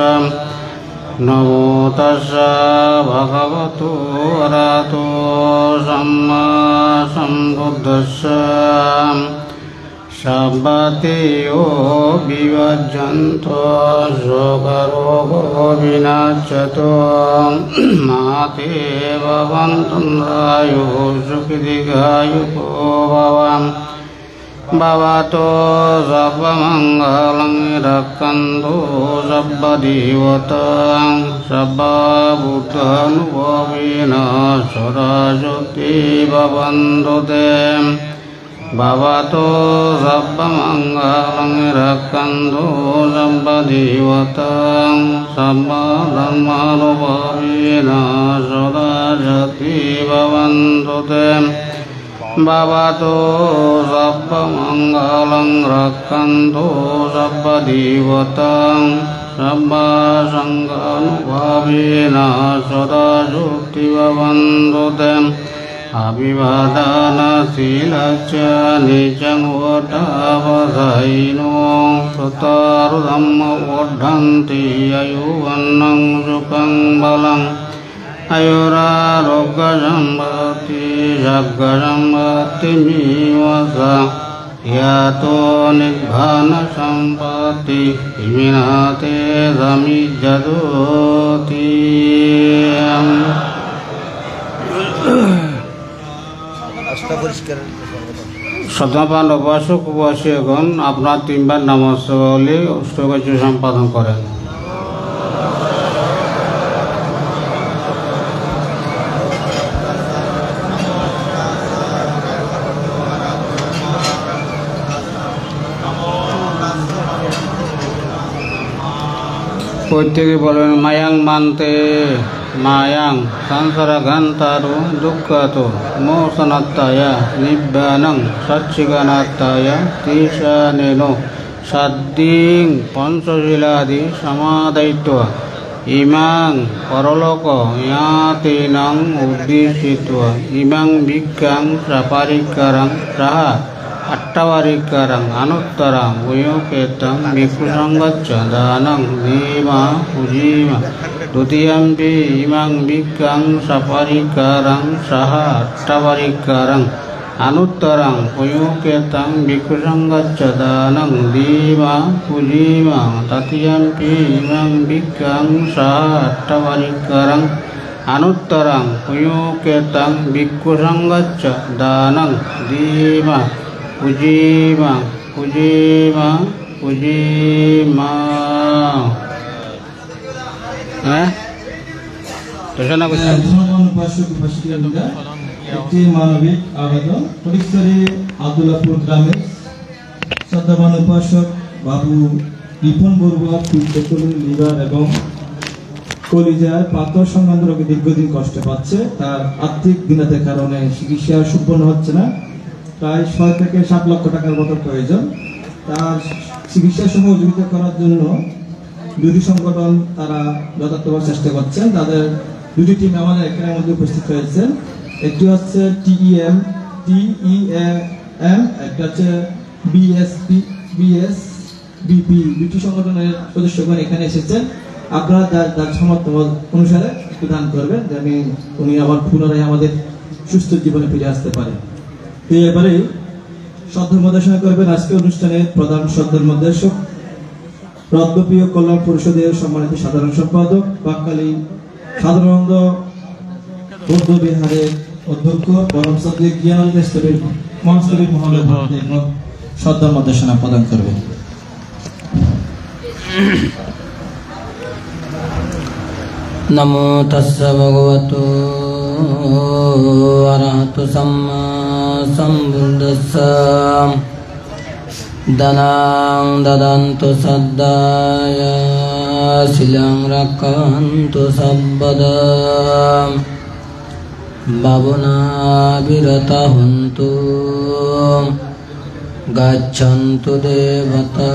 নমো তস্স ভগবতো অরহতো সম্মা সম্বুদ্ধস্স সব্বাতেও বিবজ্জন্তু শোকরোগো বিনাশতো মাতে ভবন্তুন্দ্রায়ো সুখীদীর্ঘায়ুতো ভবতো সর্বমঙ্গলং রক্ষन्तु সর্বদেবতাং সর্বভূতানুভবেন সদা শক্তি ভবন্তু তে Bhavato sabba mangalam rakkanto sabba devatam sabba dhammarupavena sada jati bhavantu te. Bhavato sabba mangalam rakkanto sabba devatam sabba sanghanupavena sada jati bhavantu te. Abhivadana silacca nicang vodhavasaino sutaru dhamma vodhanti ayuvannang sukang balang ayurarogga sambhati sagga sambhati mivasa yato nibbana sampati iminate samijjadoti. শ্রদ্ধাবান উপাসক উপাসীগণ, আপনার তিনবার নামাজে অষ্টকার্য সম্পাদন করেন। প্রত্যেকে বলেন মায়াং মানতে মায়াং সংসারা গান্তারু দুঃখাতো মোসনাত্তায়া নিব্বানং সচ্চিগানাত্তায়া তিশানেনো সাদ্দিং পঞ্চশীলাদি সমাদায়িত্বা ইমাং পরলোক ইয়াতিনাং উদ্দিশিত্বা ইমাং ভিক্ষাং সাপারিকারাং সাহা আট্টাবারিকারাং আনুত্তরাং উয়োকেতাং ভিক্ষুসঙ্গচ্ছ দানং ধীমা পুজিমা দ্বিতীয়ম্পি ইমাং ভিক্ষাং সাপারিকারাং সাহা আট্টাবারিকারাং আনুত্তরাং উয়োকেতাং ভিক্ষুসঙ্গচ্ছ দানং ধীমা পুজিমা তৃতীয়ম্পি ইমাং ভিক্ষাং সাহা আট্টাবারিকারাং আনুত্তরাং উয়োকেতাং ভিক্ষুসঙ্গচ্ছ দানং ধীমা পুজিমা পুজিমা পুজিমা। হ্যাঁ একটি মানবিক আবেদন ফটিকছড়ি আব্দুল্লাহপুর গ্রামের শ্রদ্ধাবান উপাসক বাবু রিপন বড়ুয়া লিভার এবং কলিজার পাথর সংক্রান্ত রোগে দীর্ঘদিন কষ্ট পাচ্ছে। তার আর্থিক দিনাতের কারণে চিকিৎসা সম্পন্ন হচ্ছে না। প্রায় 6 থেকে 7 লক্ষ টাকার মতো প্রয়োজন। তার চিকিৎসা সহযোগিতা করার জন্য দুটি সংগঠন তারা যথার্থভাবে চেষ্টা করছেন। তাদের দুটি টিম আমাদের এখানের মধ্যে উপস্থিত হয়েছেন। একটি হচ্ছে TEM, একটা হচ্ছে BSBP। দুটি সংগঠনের সদস্যগণ এখানে এসেছেন। আপনারা যার সামর্থ্য অনুসারে একটু দান করবেন, যেন উনি আবার পুনরায় আমাদের সুস্থ জীবনে ফিরে আসতে পারে। এই ব্যাপারে শ্রদ্ধা মধ্যেশনা করবেন আজকে অনুষ্ঠানের প্রধান শ্রদ্ধার মধ্যেশক রত্নপ্রিয় কল্যাণ পরিষদের সম্মানিত সাধারণ সম্পাদক বাকখালী সাধারণানন্দ বৌদ্ধ বিহারের অধ্যক্ষ পরম শ্রদ্ধেয় জ্ঞানানন্দ স্তরের মহাস্তরী মহোদয় শ্রদ্ধা মধ্যেশনা প্রদান করবেন। নমো তস্য ভগবতো অরহতো সম্মা সম্বুদ্ধস্য দানাং দদন্তু সদ্দায় শিলাং রাক্ষন্তু সব্বদা বাবনা বিরতা হন্তু গচ্ছন্তু দেবতা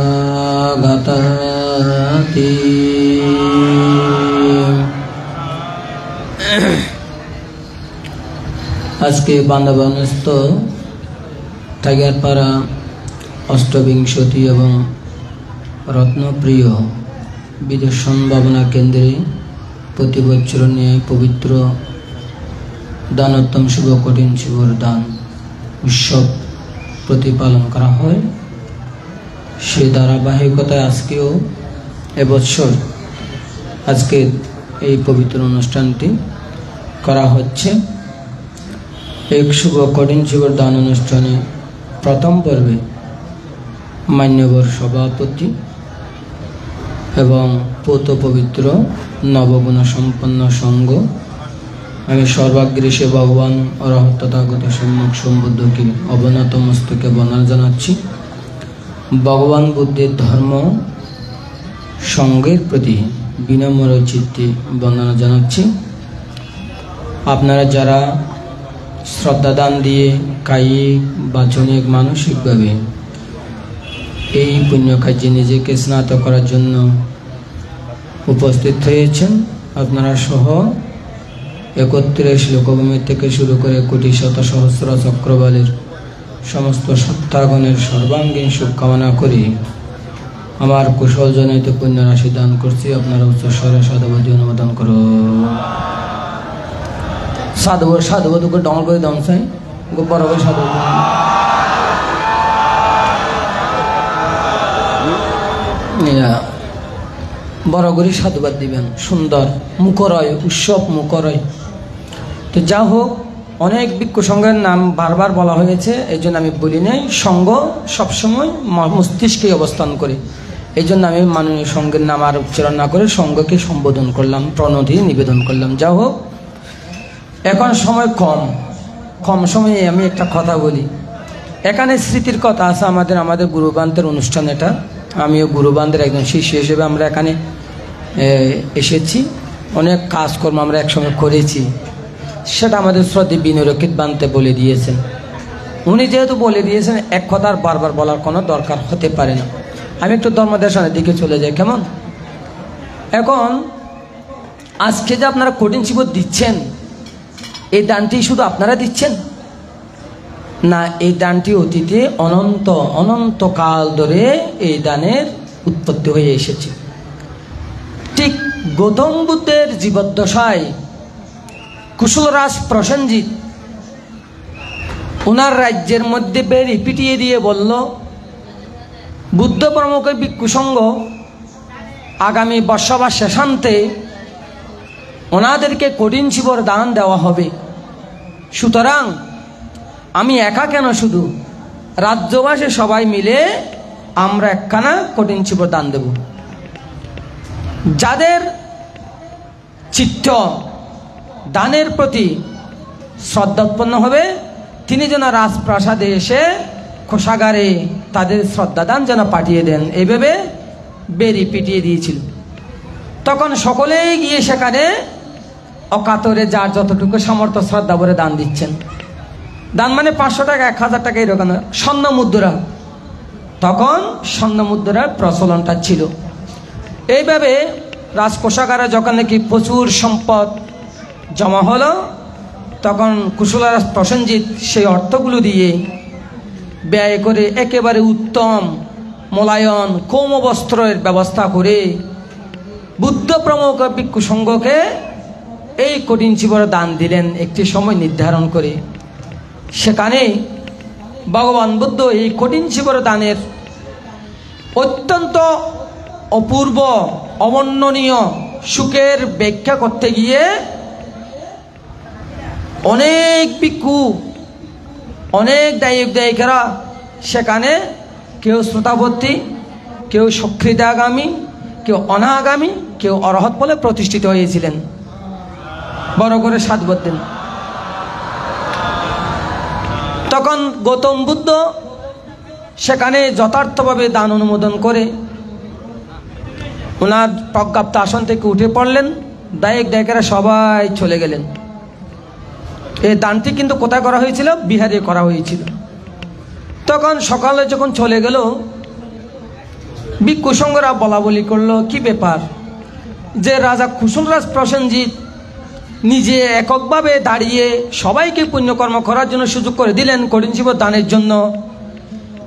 গতাতি। আজকে বান্দরবানস্থ টাইগারপাড়া অষ্টবিংশতি এবং রত্নপ্রিয় বিদর্শন ভাবনা কেন্দ্রে প্রতি বছর নিয়ে পবিত্র দানোত্তম শুভ কঠিন শিবর দান উৎসব প্রতিপালন করা হয়। সে ধারাবাহিকতায় আজকেও এবছর আজকে এই পবিত্র অনুষ্ঠানটি করা হচ্ছে। এক শুভ কঠিন শিবর দান অনুষ্ঠানে প্রথম পর্বে মান্যবর সভাপতি এবং পৌত পবিত্র নবগুণ সম্পন্ন সংঘ আমি সর্বাগ্রে সে ভগবান অরহত তথাগত সম্যক সম্বুদ্ধকে অবনত মস্তকে বন্দনা জানাচ্ছি। ভগবান বুদ্ধের ধর্ম সঙ্গের প্রতি বিনম্র চিত্তে বন্দনা জানাচ্ছি। আপনারা যারা শ্রদ্ধাদান দিয়ে কায়িক বাচনিক মানসিকভাবে এই পুণ্য কার্যে নিজেকে স্নাত করার জন্য উপস্থিত হয়েছেন, আপনারা সহ 31 লোকভূমি থেকে শুরু করে কোটি শত সহস্র চক্রবালের সমস্ত সত্তাগণের সর্বাঙ্গীন সুখ কামনা করি আমার কুশলজনিত পুণ্য রাশি দান করছি। আপনারা উচ্চস্বরে সাধুবাদী অনুমোদন করো। সাধুবাদুকে ডঙ্গল করে দম চাই বড় করে সাধু বড় করে সাধুবাদ দিবেন। সুন্দর মুখরয়, উৎসব মুখরয়। তো যা হোক, অনেক ভিক্ষু সংঘের নাম বারবার বলা হয়েছে, এই জন্য আমি বলি নাই। সংঘ সবসময় মস্তিষ্কে অবস্থান করে, এই জন্য আমি মাননীয় সংঘের নাম আর উচ্চারণ না করে সংঘকে সম্বোধন করলাম, প্রণতি নিবেদন করলাম। যা হোক, এখন সময় কম সময়ে আমি একটা কথা বলি। এখানে স্মৃতির কথা আছে আমাদের গুরুবান্তের অনুষ্ঠান। এটা আমিও গুরুবান্তের একজন শিষ্য হিসেবে আমরা এখানে এসেছি। অনেক কাজকর্ম আমরা একসঙ্গে করেছি, সেটা আমাদের শ্রদ্ধে বিনয়রক্ষিত বান্তে বলে দিয়েছেন। উনি যেহেতু বলে দিয়েছেন, এক কথা আর বারবার বলার কোনো দরকার হতে পারে না। আমি একটু ধর্মদেশনের দিকে চলে যাই, কেমন? এখন আজকে যে আপনারা কঠিন জীবন দিচ্ছেন, এই দানটি শুধু আপনারা দিচ্ছেন না, এই দানটি অতীতে অনন্তকাল ধরে এই দানের উৎপত্তি হয়ে এসেছে। ঠিক গৌতম বুদ্ধের জীবদ্দশায় কুশলরাজ প্রসেনজিৎ ওনার রাজ্যের মধ্যে বেরি পিটিয়ে দিয়ে বলল, বুদ্ধ প্রমুখের ভিক্ষু সংঘ আগামী বর্ষা বা শেষান্তে ওনাদেরকে কঠিন শিবর দান দেওয়া হবে। সুতরাং আমি একা কেন, শুধু রাজ্যবাসী সবাই মিলে আমরা একখানা কঠিন শিবর দান দেব। যাদের চিত্ত দানের প্রতি শ্রদ্ধা উৎপন্ন হবে, তিনি যেন রাজপ্রাসাদে এসে কোষাগারে তাদের শ্রদ্ধা দান যেন পাঠিয়ে দেন, এইভাবে বেরি পিটিয়ে দিয়েছিল। তখন সকলেই গিয়ে সেখানে অকাতরে যার যতটুকু সামর্থ্য শ্রদ্ধা ভরে দান দিচ্ছেন। দান মানে 500 টাকা, 1000 টাকা, এরকম স্বর্ণ মুদ্রা। তখন স্বর্ণ মুদ্রার প্রচলনটা ছিল। এইভাবে রাজকোষাগারে যখন নাকি প্রচুর সম্পদ জমা হলো, তখন কুশলরাজ প্রসেনজিৎ সেই অর্থগুলো দিয়ে ব্যয় করে একেবারে উত্তম মোলায়ন কৌম বস্ত্রের ব্যবস্থা করে বুদ্ধ প্রমুখ ভিক্ষু সংঘকে এই কঠিন শিবর দান দিলেন একটি সময় নির্ধারণ করে। সেখানে ভগবান বুদ্ধ এই কঠিন শিবর দানের অত্যন্ত অপূর্ব অবর্ণনীয় সুখের ব্যাখ্যা করতে গিয়ে অনেক ভিক্ষু, অনেক দায়িকারা সেখানে কেউ শ্রোতাবর্তী, কেউ সক্রিয়াগামী, কেউ অনাগামী, কেউ অরহৎ বলে প্রতিষ্ঠিত হয়েছিলেন। বড় করে সাধুবাদ দেন। তখন গৌতম বুদ্ধ সেখানে যথার্থভাবে দান অনুমোদন করে ওনার প্রজ্ঞাপ্ত আসন থেকে উঠে পড়লেন। দায়িকারা সবাই চলে গেলেন। এই দানটি কিন্তু কোথায় করা হয়েছিল? বিহারে করা হয়েছিল। তখন সকালে যখন চলে গেল, ভিক্ষু সংঘরা বলা বলি করলো, কি ব্যাপার যে রাজা কুশলরাজ প্রসেনজিৎ নিজে এককভাবে দাঁড়িয়ে সবাইকে পুণ্যকর্ম করার জন্য সুযোগ করে দিলেন কঠিন শিবর দানের জন্য।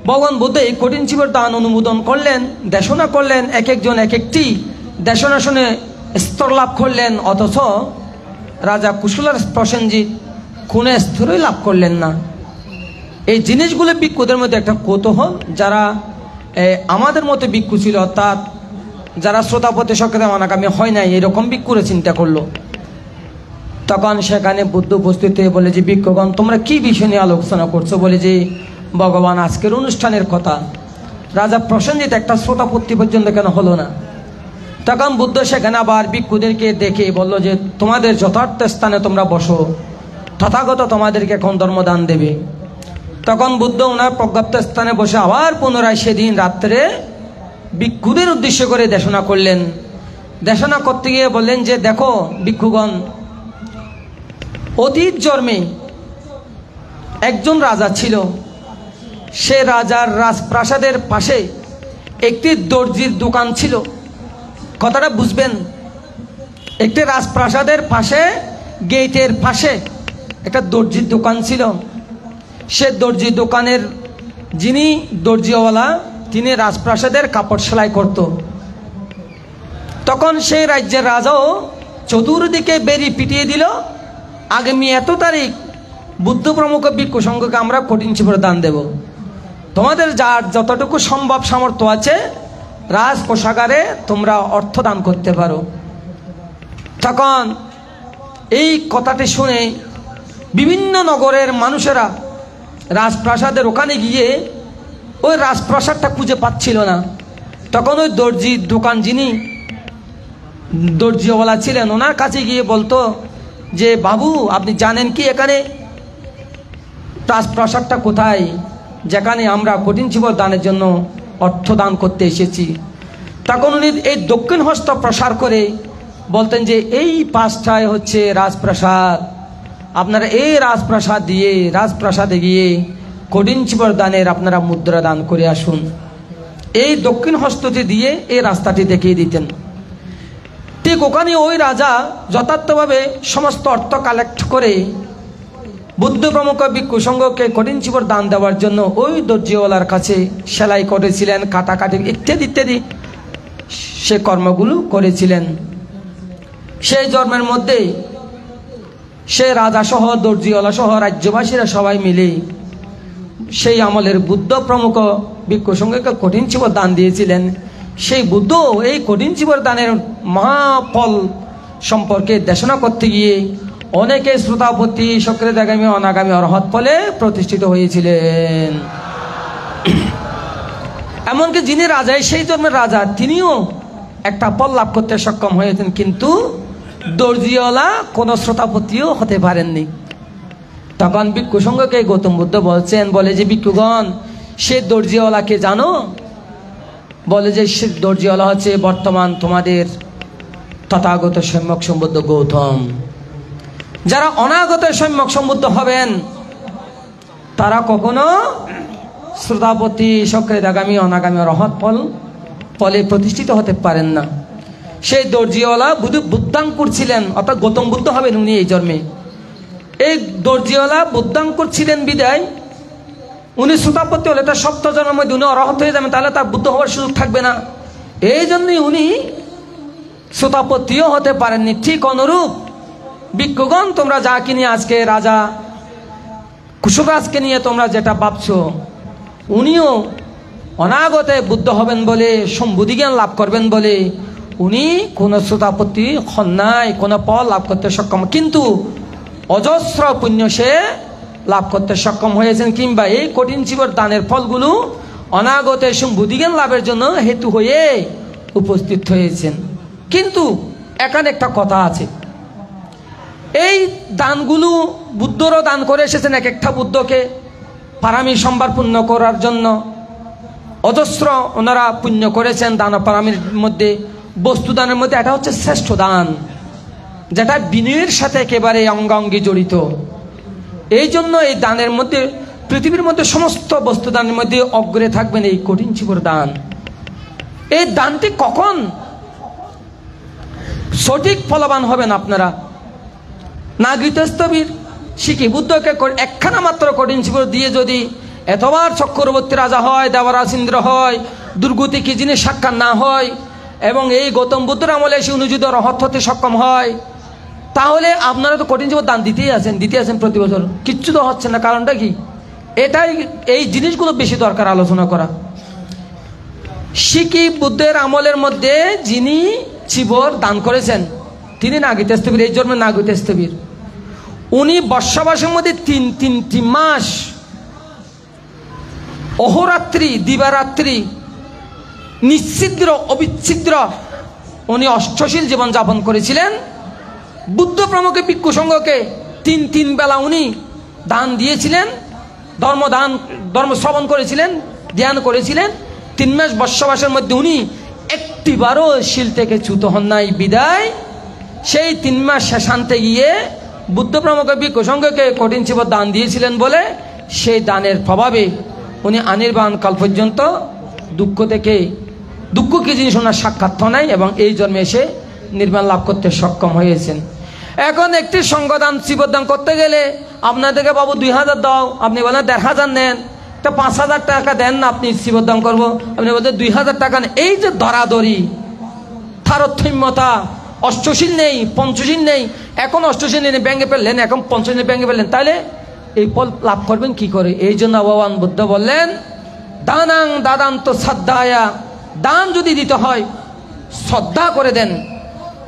ভগবান বুদ্ধ এই কঠিন শিবর দান অনুমোদন করলেন, দেশনা করলেন, এক একজন এক একটি দেশনা শুনে স্তর লাভ করলেন, অথচ রাজা কুশলরাজ প্রসেনজিৎ কোনো স্তরই লাভ করলেন না। এই জিনিসগুলো ভিক্ষুদের মধ্যে একটা কৌতূহল। যারা আমাদের মতো ভিক্ষু ছিল, অর্থাৎ যারা শ্রোতাপতি সক্রিয় অনাগামী হয় নাই, এরকম ভিক্ষুরে চিন্তা করলো। তখন সেখানে বুদ্ধ উপস্থিত হয়ে বলে যে, ভিক্ষুগণ তোমরা কি বিষয় নিয়ে আলোচনা করছো? বলে যে, ভগবান আজকের অনুষ্ঠানের কথা, রাজা প্রসেনজিৎ একটা শ্রোতাপত্তি পর্যন্ত কেন হলো না? তখন বুদ্ধ সেখানে আবার ভিক্ষুদেরকে দেখে বলল যে তোমাদের যথার্থ স্থানে তোমরা বসো, তথাগত তোমাদেরকে এখন ধর্মদান দেবে। তখন বুদ্ধ ওনার প্রজ্ঞাপ্ত স্থানে বসে আবার পুনরায় সেদিন রাত্রে ভিক্ষুদের উদ্দেশ্য করে দেশনা করলেন। দেশনা করতে গিয়ে বললেন যে দেখো ভিক্ষুগণ, অতীত জন্মে একজন রাজা ছিল। সে রাজার রাজপ্রাসাদের পাশে একটি দর্জির দোকান ছিল। কথাটা বুঝবেন, একটি রাজপ্রাসাদের পাশে গেটের পাশে একটা দর্জির দোকান ছিল। সে দর্জি দোকানের যিনি দর্জিওয়ালা, তিনি রাজপ্রাসাদের কাপড় সেলাই করত। তখন সেই রাজ্যের রাজাও চতুর্দিকে বেরি পিটিয়ে দিল, আগামী এত তারিখ বুদ্ধ প্রমুখ ভিক্ষু সংঘকে আমরা কঠিন চিবর দান দেব, তোমাদের যার যতটুকু সম্ভব সামর্থ্য আছে রাজকোষাগারে তোমরা অর্থ দান করতে পারো। তখন এই কথাটি শুনে বিভিন্ন নগরের মানুষেরা রাজপ্রাসাদের ওখানে গিয়ে ওই রাজপ্রাসাদটা খুঁজে পাচ্ছিল না। তখন ওই দর্জির দোকান যিনি দর্জিওয়ালা ছিলেন, ওনার কাছে গিয়ে বলতো যে বাবু, আপনি জানেন কি এখানে রাজপ্রাসাদটা কোথায়, যেখানে আমরা কঠিন চিবর দানের জন্য অর্থ দান করতে এসেছি? তখন উনি এই দক্ষিণ হস্ত প্রসার করে বলতেন যে এই পাশটায় হচ্ছে রাজপ্রাসাদ, আপনারা এই রাজপ্রাসাদে গিয়ে কঠিন চিবর দানের আপনারা মুদ্রা দান করে আসুন। এই দক্ষিণ হস্তটি দিয়ে এই রাস্তাটি দেখিয়ে দিতেন। ঠিক ওখানে ওই রাজা যথার্থভাবে সমস্ত অর্থ কালেক্ট করে বুদ্ধ প্রমুখ ভিক্ষু সংঘকে কঠিন চিবর দান দেওয়ার জন্য ওই দর্জিওয়ালার কাছে সেলাই করেছিলেন, কাটাকাটি ইত্যাদি ইত্যাদি সে কর্মগুলো করেছিলেন। সেই জন্মের মধ্যে সে রাজা সহ দর্জিওয়ালা সহ রাজ্যবাসীরা সবাই মিলে সেই আমলের বুদ্ধ প্রমুখ ভিক্ষু সংঘকে কঠিন চিবর দান দিয়েছিলেন। সেই বুদ্ধ এই কঠিন চিবর দানের মহাফল সম্পর্কে দেশনা করতে গিয়ে অনেকে শ্রোতাপত্তি সক্রিয়তাগামী অনাগামী অরহৎ ফলে প্রতিষ্ঠিত হয়েছিলেন। এমনকি যিনি রাজা, সেই জন্মের রাজা, তিনিও একটা ফল লাভ করতে সক্ষম হয়েছেন, কিন্তু দর্জিওয়ালা কোনো শ্রোতাপত্তিও হতে পারেননি। তখন ভিক্ষু সংঘকে গৌতম বুদ্ধ বলছেন, বলে যে ভিক্ষুগণ, সে দর্জিওয়ালাকে জানো? বলে যে সে দর্জিওয়ালা হচ্ছে বর্তমান তোমাদের তথাগত সম্যক সম্বুদ্ধ গৌতম। যারা অনাগত সম্যক সম্বুদ্ধ হবেন তারা কখনো শ্রোতাপতি সক্রিয়তাগামী অনাগামী রহৎ ফলে প্রতিষ্ঠিত হতে পারেন না। সেই দর্জিওয়ালা বুদ্ধাঙ্কুর ছিলেন, অর্থাৎ গৌতম বুদ্ধ হবেন উনি এই জন্মে। এই দর্জিওয়ালা বুদ্ধাঙ্কুর ছিলেন বিদায় উনি শ্রোতাপত্তি হলে তার সপ্ত জন্মের মধ্যে উনি অরহত হয়ে যাবেন, তাহলে তার বুদ্ধ হওয়ার সুযোগ থাকবে না। এই জন্যই উনি শ্রোতাপত্তিও হতে পারেননি। ঠিক অনুরূপ ভিক্ষুগণ, তোমরা যা কিনে আজকে রাজা কুশলরাজকে নিয়ে তোমরা যেটা ভাবছো, উনিও অনাগতে বুদ্ধ হবেন বলে, সম্বুদ্ধি জ্ঞান লাভ করবেন বলে উনি কোনো শ্রোতাপত্তি হন নাই, কোনো ফল লাভ করতে সক্ষম, কিন্তু অজস্র পুণ্য সে লাভ করতে সক্ষম হয়েছেন, কিংবা এই কঠিন চিবর দানের ফলগুলো অনাগতে সম্বুদ্ধি জ্ঞান লাভের জন্য হেতু হয়ে উপস্থিত হয়েছেন। কিন্তু এখানে একটা কথা আছে, এই দানগুলো বুদ্ধরও দান করে এসেছেন এক একটা বুদ্ধকে পারামি সম্ভার পুণ্য করার জন্য। অজস্র ওনারা পুণ্য করেছেন দান পারামির মধ্যে, বস্তুদানের মধ্যে এটা হচ্ছে শ্রেষ্ঠ দান, যেটা বিনয়ের সাথে একেবারে অঙ্গাঙ্গি জড়িত। এই জন্য এই দানের মধ্যে, পৃথিবীর মধ্যে সমস্ত বস্তুদানের মধ্যে অগ্রে থাকবেন এই কঠিন চিবর দান। এই দানটি কখন সঠিক ফলবান হবেন আপনারা? নাগরিতস্তবীর শিখি বুদ্ধকে একখানা মাত্র কঠিন চিবর দিয়ে যদি এতবার চক্রবর্তী রাজা হয়, দেবরাজ ইন্দ্র হয়, দুর্গতি কি জিনিস সাক্ষাৎ না হয়, এবং এই গৌতম বুদ্ধের আমলে এসে অনুযুত রহত হতে সক্ষম হয়, তাহলে আপনারা তো কঠিন চিবর দান দিতেই আছেন প্রতি বছর, কিচ্ছু তো হচ্ছে না। কারণটা কি? এটাই, এই জিনিসগুলো বেশি দরকার আলোচনা করা। শিখি বুদ্ধের আমলের মধ্যে যিনি চিবর দান করেছেন তিনি নাগরিতস্তবীর, এই জন্মে নাগরিতস্তবীর। উনি বর্ষাবাসের মধ্যে তিন মাস অহরাত্রি দিবারাত্রি নিশ্ছিদ্র অবিচ্ছিদ্র উনি অষ্টশীল জীবন যাপন করেছিলেন। বুদ্ধ প্রমুখ ভিক্ষু সংঘকে তিন বেলা উনি দান দিয়েছিলেন, ধর্ম শ্রবণ করেছিলেন, ধ্যান করেছিলেন। 3 মাস বর্ষবাসের মধ্যে উনি একটিবারও শিল থেকে চ্যুত হন নাই। বিদায় সেই 3 মাস শেষান্তে গিয়ে বুদ্ধ প্রমুখ ভিক্ষু সংঘকে কঠিন জীবন দান দিয়েছিলেন বলে সেই দানের প্রভাবে উনি অনির্বাণ কাল পর্যন্ত দুঃখ কি জিনিস ওনার সাক্ষাৎ নাই এবং এই জন্মে এসে নির্বাণ লাভ করতে সক্ষম হয়েছেন। এখন একটি সঙ্গদান শিবদান করতে গেলে আপনাদেরকে বাবু 2000 দাও, আপনি বলেন 1500 নেন, তো 5000 টাকা দেন না আপনি শিবদান করবো, আপনি বলছেন 2000 টাকা নেন। এই যে দরাদরি, তারতম্যতা, অষ্টশীল নেই, পঞ্চশীল নেই, এখন অষ্টশীল নেই ব্যাঙ্গে ফেললেন, এখন পঞ্চশীল ব্যাঙ্গে ফেললেন, তাহলে এই ফল লাভ করবেন কি করে? এই জন্য ভগবান বুদ্ধ বললেন দানাং দাদান্ত শ্রদ্ধায়া, দান যদি দিতে হয় শ্রদ্ধা করে দেন,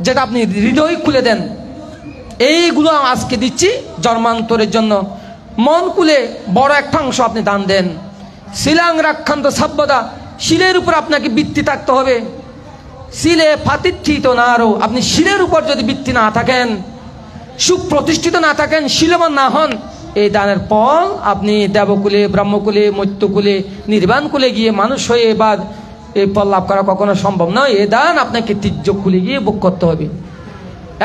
যেটা আপনি হৃদয় খুলে দেন। এইগুলো আজকে দিচ্ছি জন্মান্তরের জন্য। মন খুলে বড় একটা অংশ আপনি দান দেন। শিলাং রাক্ষান্ত সভ্যতা, শিলের উপর আপনাকে বৃত্তি থাকতে হবে। শিলে ফাতিষ্ঠিত না আরো, আপনি শিলের উপর যদি বৃত্তি না থাকেন, সুপ্রতিষ্ঠিত না থাকেন, শিলবান না হন, এই দানের ফল আপনি দেবকুলে, ব্রহ্মকুলে, মৈত্যকুলে, নির্বাণকুলে গিয়ে মানুষ হয়ে বা এই ফল লাভ করা কখনো সম্ভব নয়। এই দান আপনাকে তির্যকুলে গিয়ে ভোগ করতে হবে।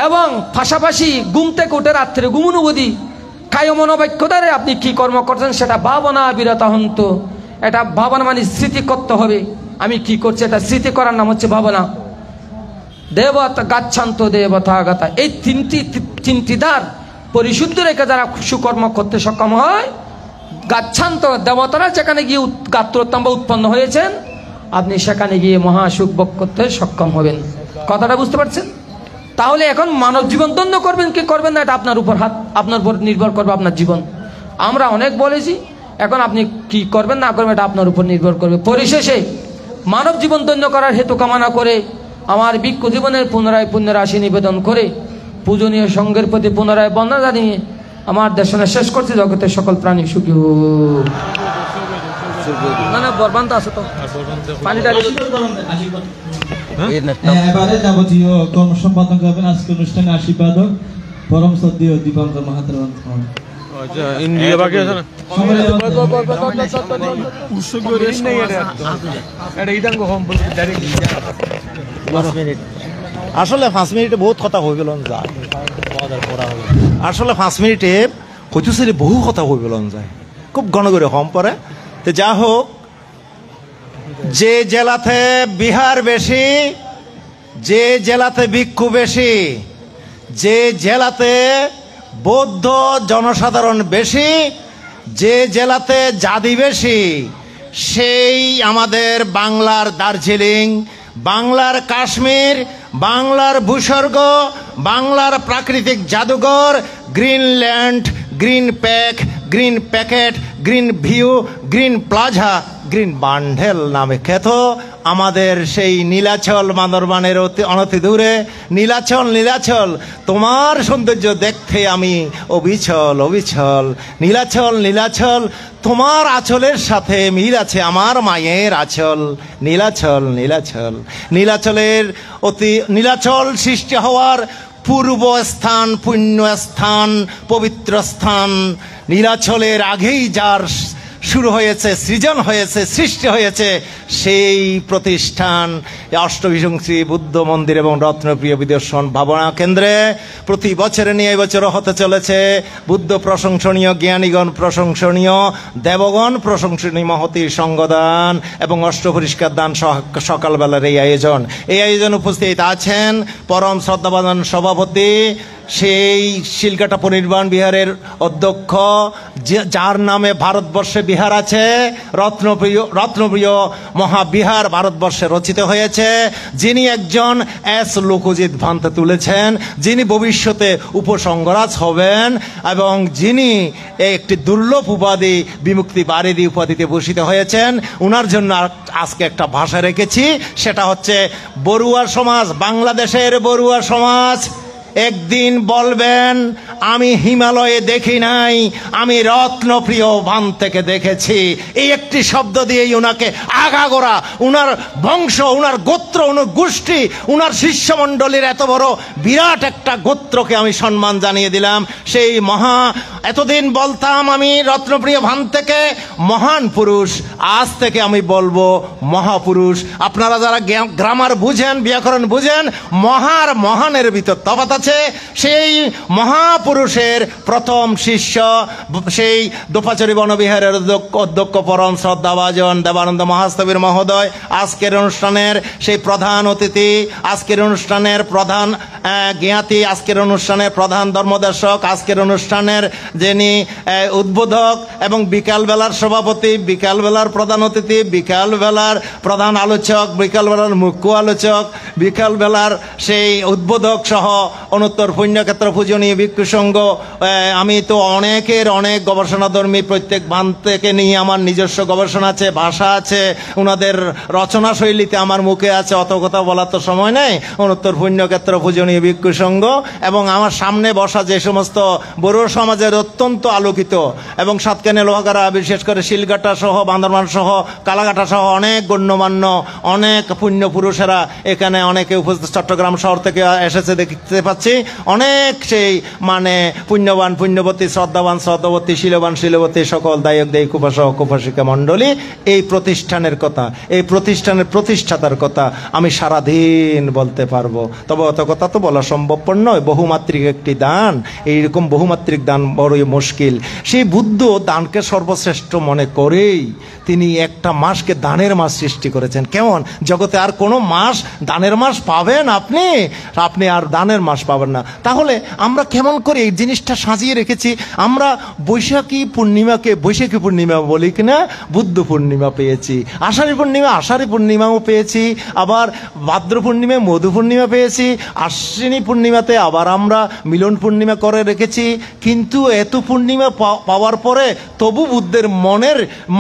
এবং পাশাপাশি ঘুম থেকে উঠে রাত্রে ঘুম অনুভূতি কায় মনোবাক্য দ্বারা আপনি কি কর্ম করছেন সেটা ভাবনা বিরত হন্ত। এটা ভাবনা মানে স্মৃতি করতে হবে, আমি কি করছি, এটা স্মৃতি করার নাম হচ্ছে ভাবনা। দেবতা গাচ্ছান্ত দেবতা গাতা, এই তিনটি দ্বার পরিশুদ্ধ রেখে যারা সুকর্ম করতে সক্ষম হয়, গাচ্ছান্ত দেবতারা যেখানে গিয়ে গাত্রোত্তম উৎপন্ন হয়েছেন, আপনি সেখানে গিয়ে মহাসুখ ভোগ করতে সক্ষম হবেন। কথাটা বুঝতে পারছেন? তাহলে এখন মানব জীবন ধন্য করবেন কি করবেন না, এটা আপনার উপর আপনার উপর নির্ভর করবে আপনার জীবন। আমরা অনেক বলেছি, এখন আপনি কি করবেন না করবেন এটা আপনার উপর নির্ভর করবে। পরিশেষে মানব জীবন ধন্য করার হেতু কামনা করে আমার ভিক্ষু জীবনের পুনরায় পুণ্যের রাশি নিবেদন করে পূজনীয় সঙ্গের প্রতি পুনরায় বন্দনা জানিয়ে আমার দেশনা শেষ করছি। জগতের সকল প্রাণী সুখী হোক। না বরবান্ত আছে তো পানিটা এবারে যাবতীয় কর্ম সম্পাদন করবেন আজকে অনুষ্ঠানে আশীর্বাদক পরম শ্রদ্ধেয় দীপঙ্কর মাহাতো। ইন্ডিয়া বাকি আছে না আসলে 5 মিনিটে বহুত কথা হয়ে গেল যায়, আসলে 5 মিনিটে হয়তো সে বহু কথা হয়ে গেল যায়, খুব ঘন করে কম পরে। তো যা হোক, যে জেলাতে বিহার বেশি, যে জেলাতে ভিক্ষু বেশি, যে জেলাতে বৌদ্ধ জনসাধারণ বেশি, যে জেলাতে জাতি বেশি, সেই আমাদের বাংলার দার্জিলিং, বাংলার কাশ্মীর, বাংলার ভূস্বর্গ, বাংলার প্রাকৃতিক জাদুঘর, Greenland, green pack, green packet, green view, green plaza, green bundle নামে খ্যাত আমাদের সেই নীলাচল, বান্দরবানের অনতি দূরে নীলাচল। নীলাচল তোমার সৌন্দর্য দেখতে আমি অবিচল অবিচল। নীলাচল নীলাচল তোমার আঁচলের সাথে মিল আছে আমার মায়ের আঁচল। নীলাচল নীলাচল নীলাচলের নীলাচল সৃষ্টি হওয়ার পূর্ব স্থান, পুণ্য স্থান, পবিত্র স্থান। নীলাচলের আগেই যার শুরু হয়েছে, সৃজন হয়েছে, সৃষ্টি হয়েছে, সেই প্রতিষ্ঠান অষ্টবিংশী বুদ্ধ মন্দির এবং রত্নপ্রিয় বিদর্শন ভাবনা কেন্দ্রে প্রতি বছরে নিয়ে এবছরও হতে চলেছে বুদ্ধ প্রশংসনীয়, জ্ঞানীগণ প্রশংসনীয়, দেবগণ প্রশংসনীয় মহতি সঙ্গদান এবং অষ্টপরিষ্কার দান সকালবেলার এই আয়োজন। এই আয়োজন উপস্থিত আছেন পরম শ্রদ্ধাবান সভাপতি, সেই শিলঘাটা পরিনির্বাণ বিহারের অধ্যক্ষ, যার নামে ভারতবর্ষে বিহার আছে, রত্নপ্রিয় মহাবিহার ভারতবর্ষে রচিত হয়েছে, যিনি একজন লোকজিৎ ভান্তে তুলেছেন, যিনি ভবিষ্যতে উপসংগরাজ হবেন এবং যিনি একটি দুর্লভ উপাধি বিমুক্তি বারিদি উপাধিতে ভূষিত হয়েছেন। উনার জন্য আজকে একটা ভাষা রেখেছি, সেটা হচ্ছে বড়ুয়া সমাজ, বাংলাদেশের বড়ুয়া সমাজ একদিন বলবেন আমি হিমালয়ে দেখি নাই, আমি রত্নপ্রিয় ভান থেকে দেখেছি। এই একটি শব্দ দিয়েই উনাকে আগাগোড়া উনার বংশ, উনার গোত্র গোত্র অনুগোষ্ঠী উনার শিষ্যমণ্ডলীর এত বড় বিরাট একটা গোত্রকে আমি সম্মান জানিয়ে দিলাম। সেই এতদিন বলতাম আমি রত্নপ্রিয় ভান থেকে মহান পুরুষ, আজ থেকে আমি বলবো মহাপুরুষ। আপনারা যারা গ্রামার বুঝেন, ব্যাকরণ বুঝেন, মহানের ভিতর তফাৎ আছে। সেই মহাপুরুষের প্রথম শিষ্য সেই দোপাচরি বনবিহারের অধ্যক্ষ পরম শ্রদ্ধাভাজন দেবানন্দ মহাস্তবীর মহোদয় আজকের অনুষ্ঠানের সেই প্রধান অতিথি, আজকের অনুষ্ঠানের প্রধান জ্ঞাতি, আজকের অনুষ্ঠানের প্রধান ধর্মদর্শক, আজকের অনুষ্ঠানের যিনি উদ্বোধক এবং বিকালবেলার সভাপতি, বিকালবেলার প্রধান অতিথি, বিকালবেলার প্রধান আলোচক, বিকালবেলার মুখ্য আলোচক, বিকালবেলার সেই উদ্বোধক সহ অনুত্তর পুণ্যক্ষেত্র পূজনীয় ভিক্ষু সংঘ। আমি তো অনেক গবেষণাধর্মী, প্রত্যেক ভান থেকে নিয়ে আমার নিজস্ব গবেষণা আছে, ভাষা আছে, ওনাদের রচনা শৈলীতে আমার মুখে আছে, অত কথা বলার তো সময় নেই। অনুত্তর পুণ্যক্ষেত্র পূজনীয় ভিক্ষু সংঘ এবং আমার সামনে বসা যে সমস্ত বড়ো সমাজের অত্যন্ত আলোকিত এবং সাতকানে লোহাগাড়া, বিশেষ করে শিলঘাটা সহ, বান্দরবান সহ, কালাঘাটা সহ অনেক গণ্যমান্য অনেক পুণ্য পুরুষেরা এখানে অনেকে উপস্থিত, চট্টগ্রাম শহর থেকে এসেছে দেখতে পাচ্ছি। অনেক সেই পুণ্যবান পুণ্যবতী, শ্রদ্ধাবান শ্রদ্ধাবতী, শিলবতী সকল দায়ক দায়িক উপাসক উপাসিকা মণ্ডলী। এই প্রতিষ্ঠানের কথা, এই প্রতিষ্ঠানের প্রতিষ্ঠাতার কথা আমি সারাদিন বলতে পারবো, তবে অত কথা তো বলা সম্ভবপর নয়। বহুমাত্রিক একটি দান, এইরকম বহুমাত্রিক দান বড়ই মুশকিল। সেই বুদ্ধ দানকে সর্বশ্রেষ্ঠ মনে করেই তিনি একটা মাসকে দানের মাস সৃষ্টি করেছেন। কেমন জগতে আর কোনো মাস দানের মাস পাবেন আপনি আর দানের মাস পাবেন না। তাহলে আমরা কেমন করে এই জিনিসটা সাজিয়ে রেখেছি? আমরা বৈশাখী পূর্ণিমা বলি কিনা, বুদ্ধ পূর্ণিমা পেয়েছি, আষাঢ়ী পূর্ণিমাও পেয়েছি, আবার ভাদ্র পূর্ণিমায় মধু পূর্ণিমা পেয়েছি, আশ্বিনী পূর্ণিমাতে আবার আমরা মিলন পূর্ণিমা করে রেখেছি। কিন্তু এত পূর্ণিমা পাওয়ার পরে তবু বুদ্ধের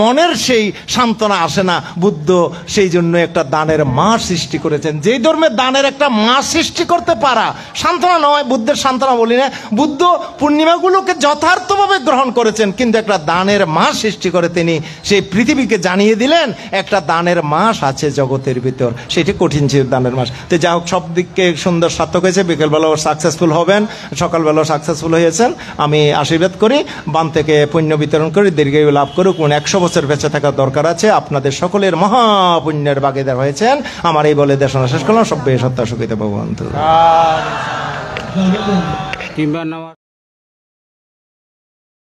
মনের সেই সান্ত্বনা আসে না। বুদ্ধ সেই জন্য একটা দানের মাস সৃষ্টি করেছেন। যেই ধর্মের দানের একটা মাস সৃষ্টি করতে পারা সান্ত্বনা নয়, বুদ্ধের সান্ত্বনা বলি না। বুদ্ধ পূর্ণিমাগুলোকে যথার্থভাবে গ্রহণ করেছেন, কিন্তু একটা দানের মাস সৃষ্টি করে তিনি সেই পৃথিবীকে জানিয়ে দিলেন একটা দানের মাস আছে জগতের ভিতর। সেটি কঠিন ছিল দানের মাস। তো যা হোক, সব দিককে সুন্দর সার্থক হয়েছে। বিকেলবেলাও সাকসেসফুল হবেন, সকালবেলাও সাকসেসফুল হয়েছেন। আমি আশীর্বাদ করি, বান থেকে পুণ্য বিতরণ করি, দীর্ঘায়ু লাভ করুক। 100 বছর বেঁচে থাকার দরকার আছে। আপনাদের সকলের মহাপুণ্যের ভাগীদার হয়েছেন। আমার এই বলে দেশনা শেষ করলাম। সব্যে সত্তা সুখিত ভবন্তু।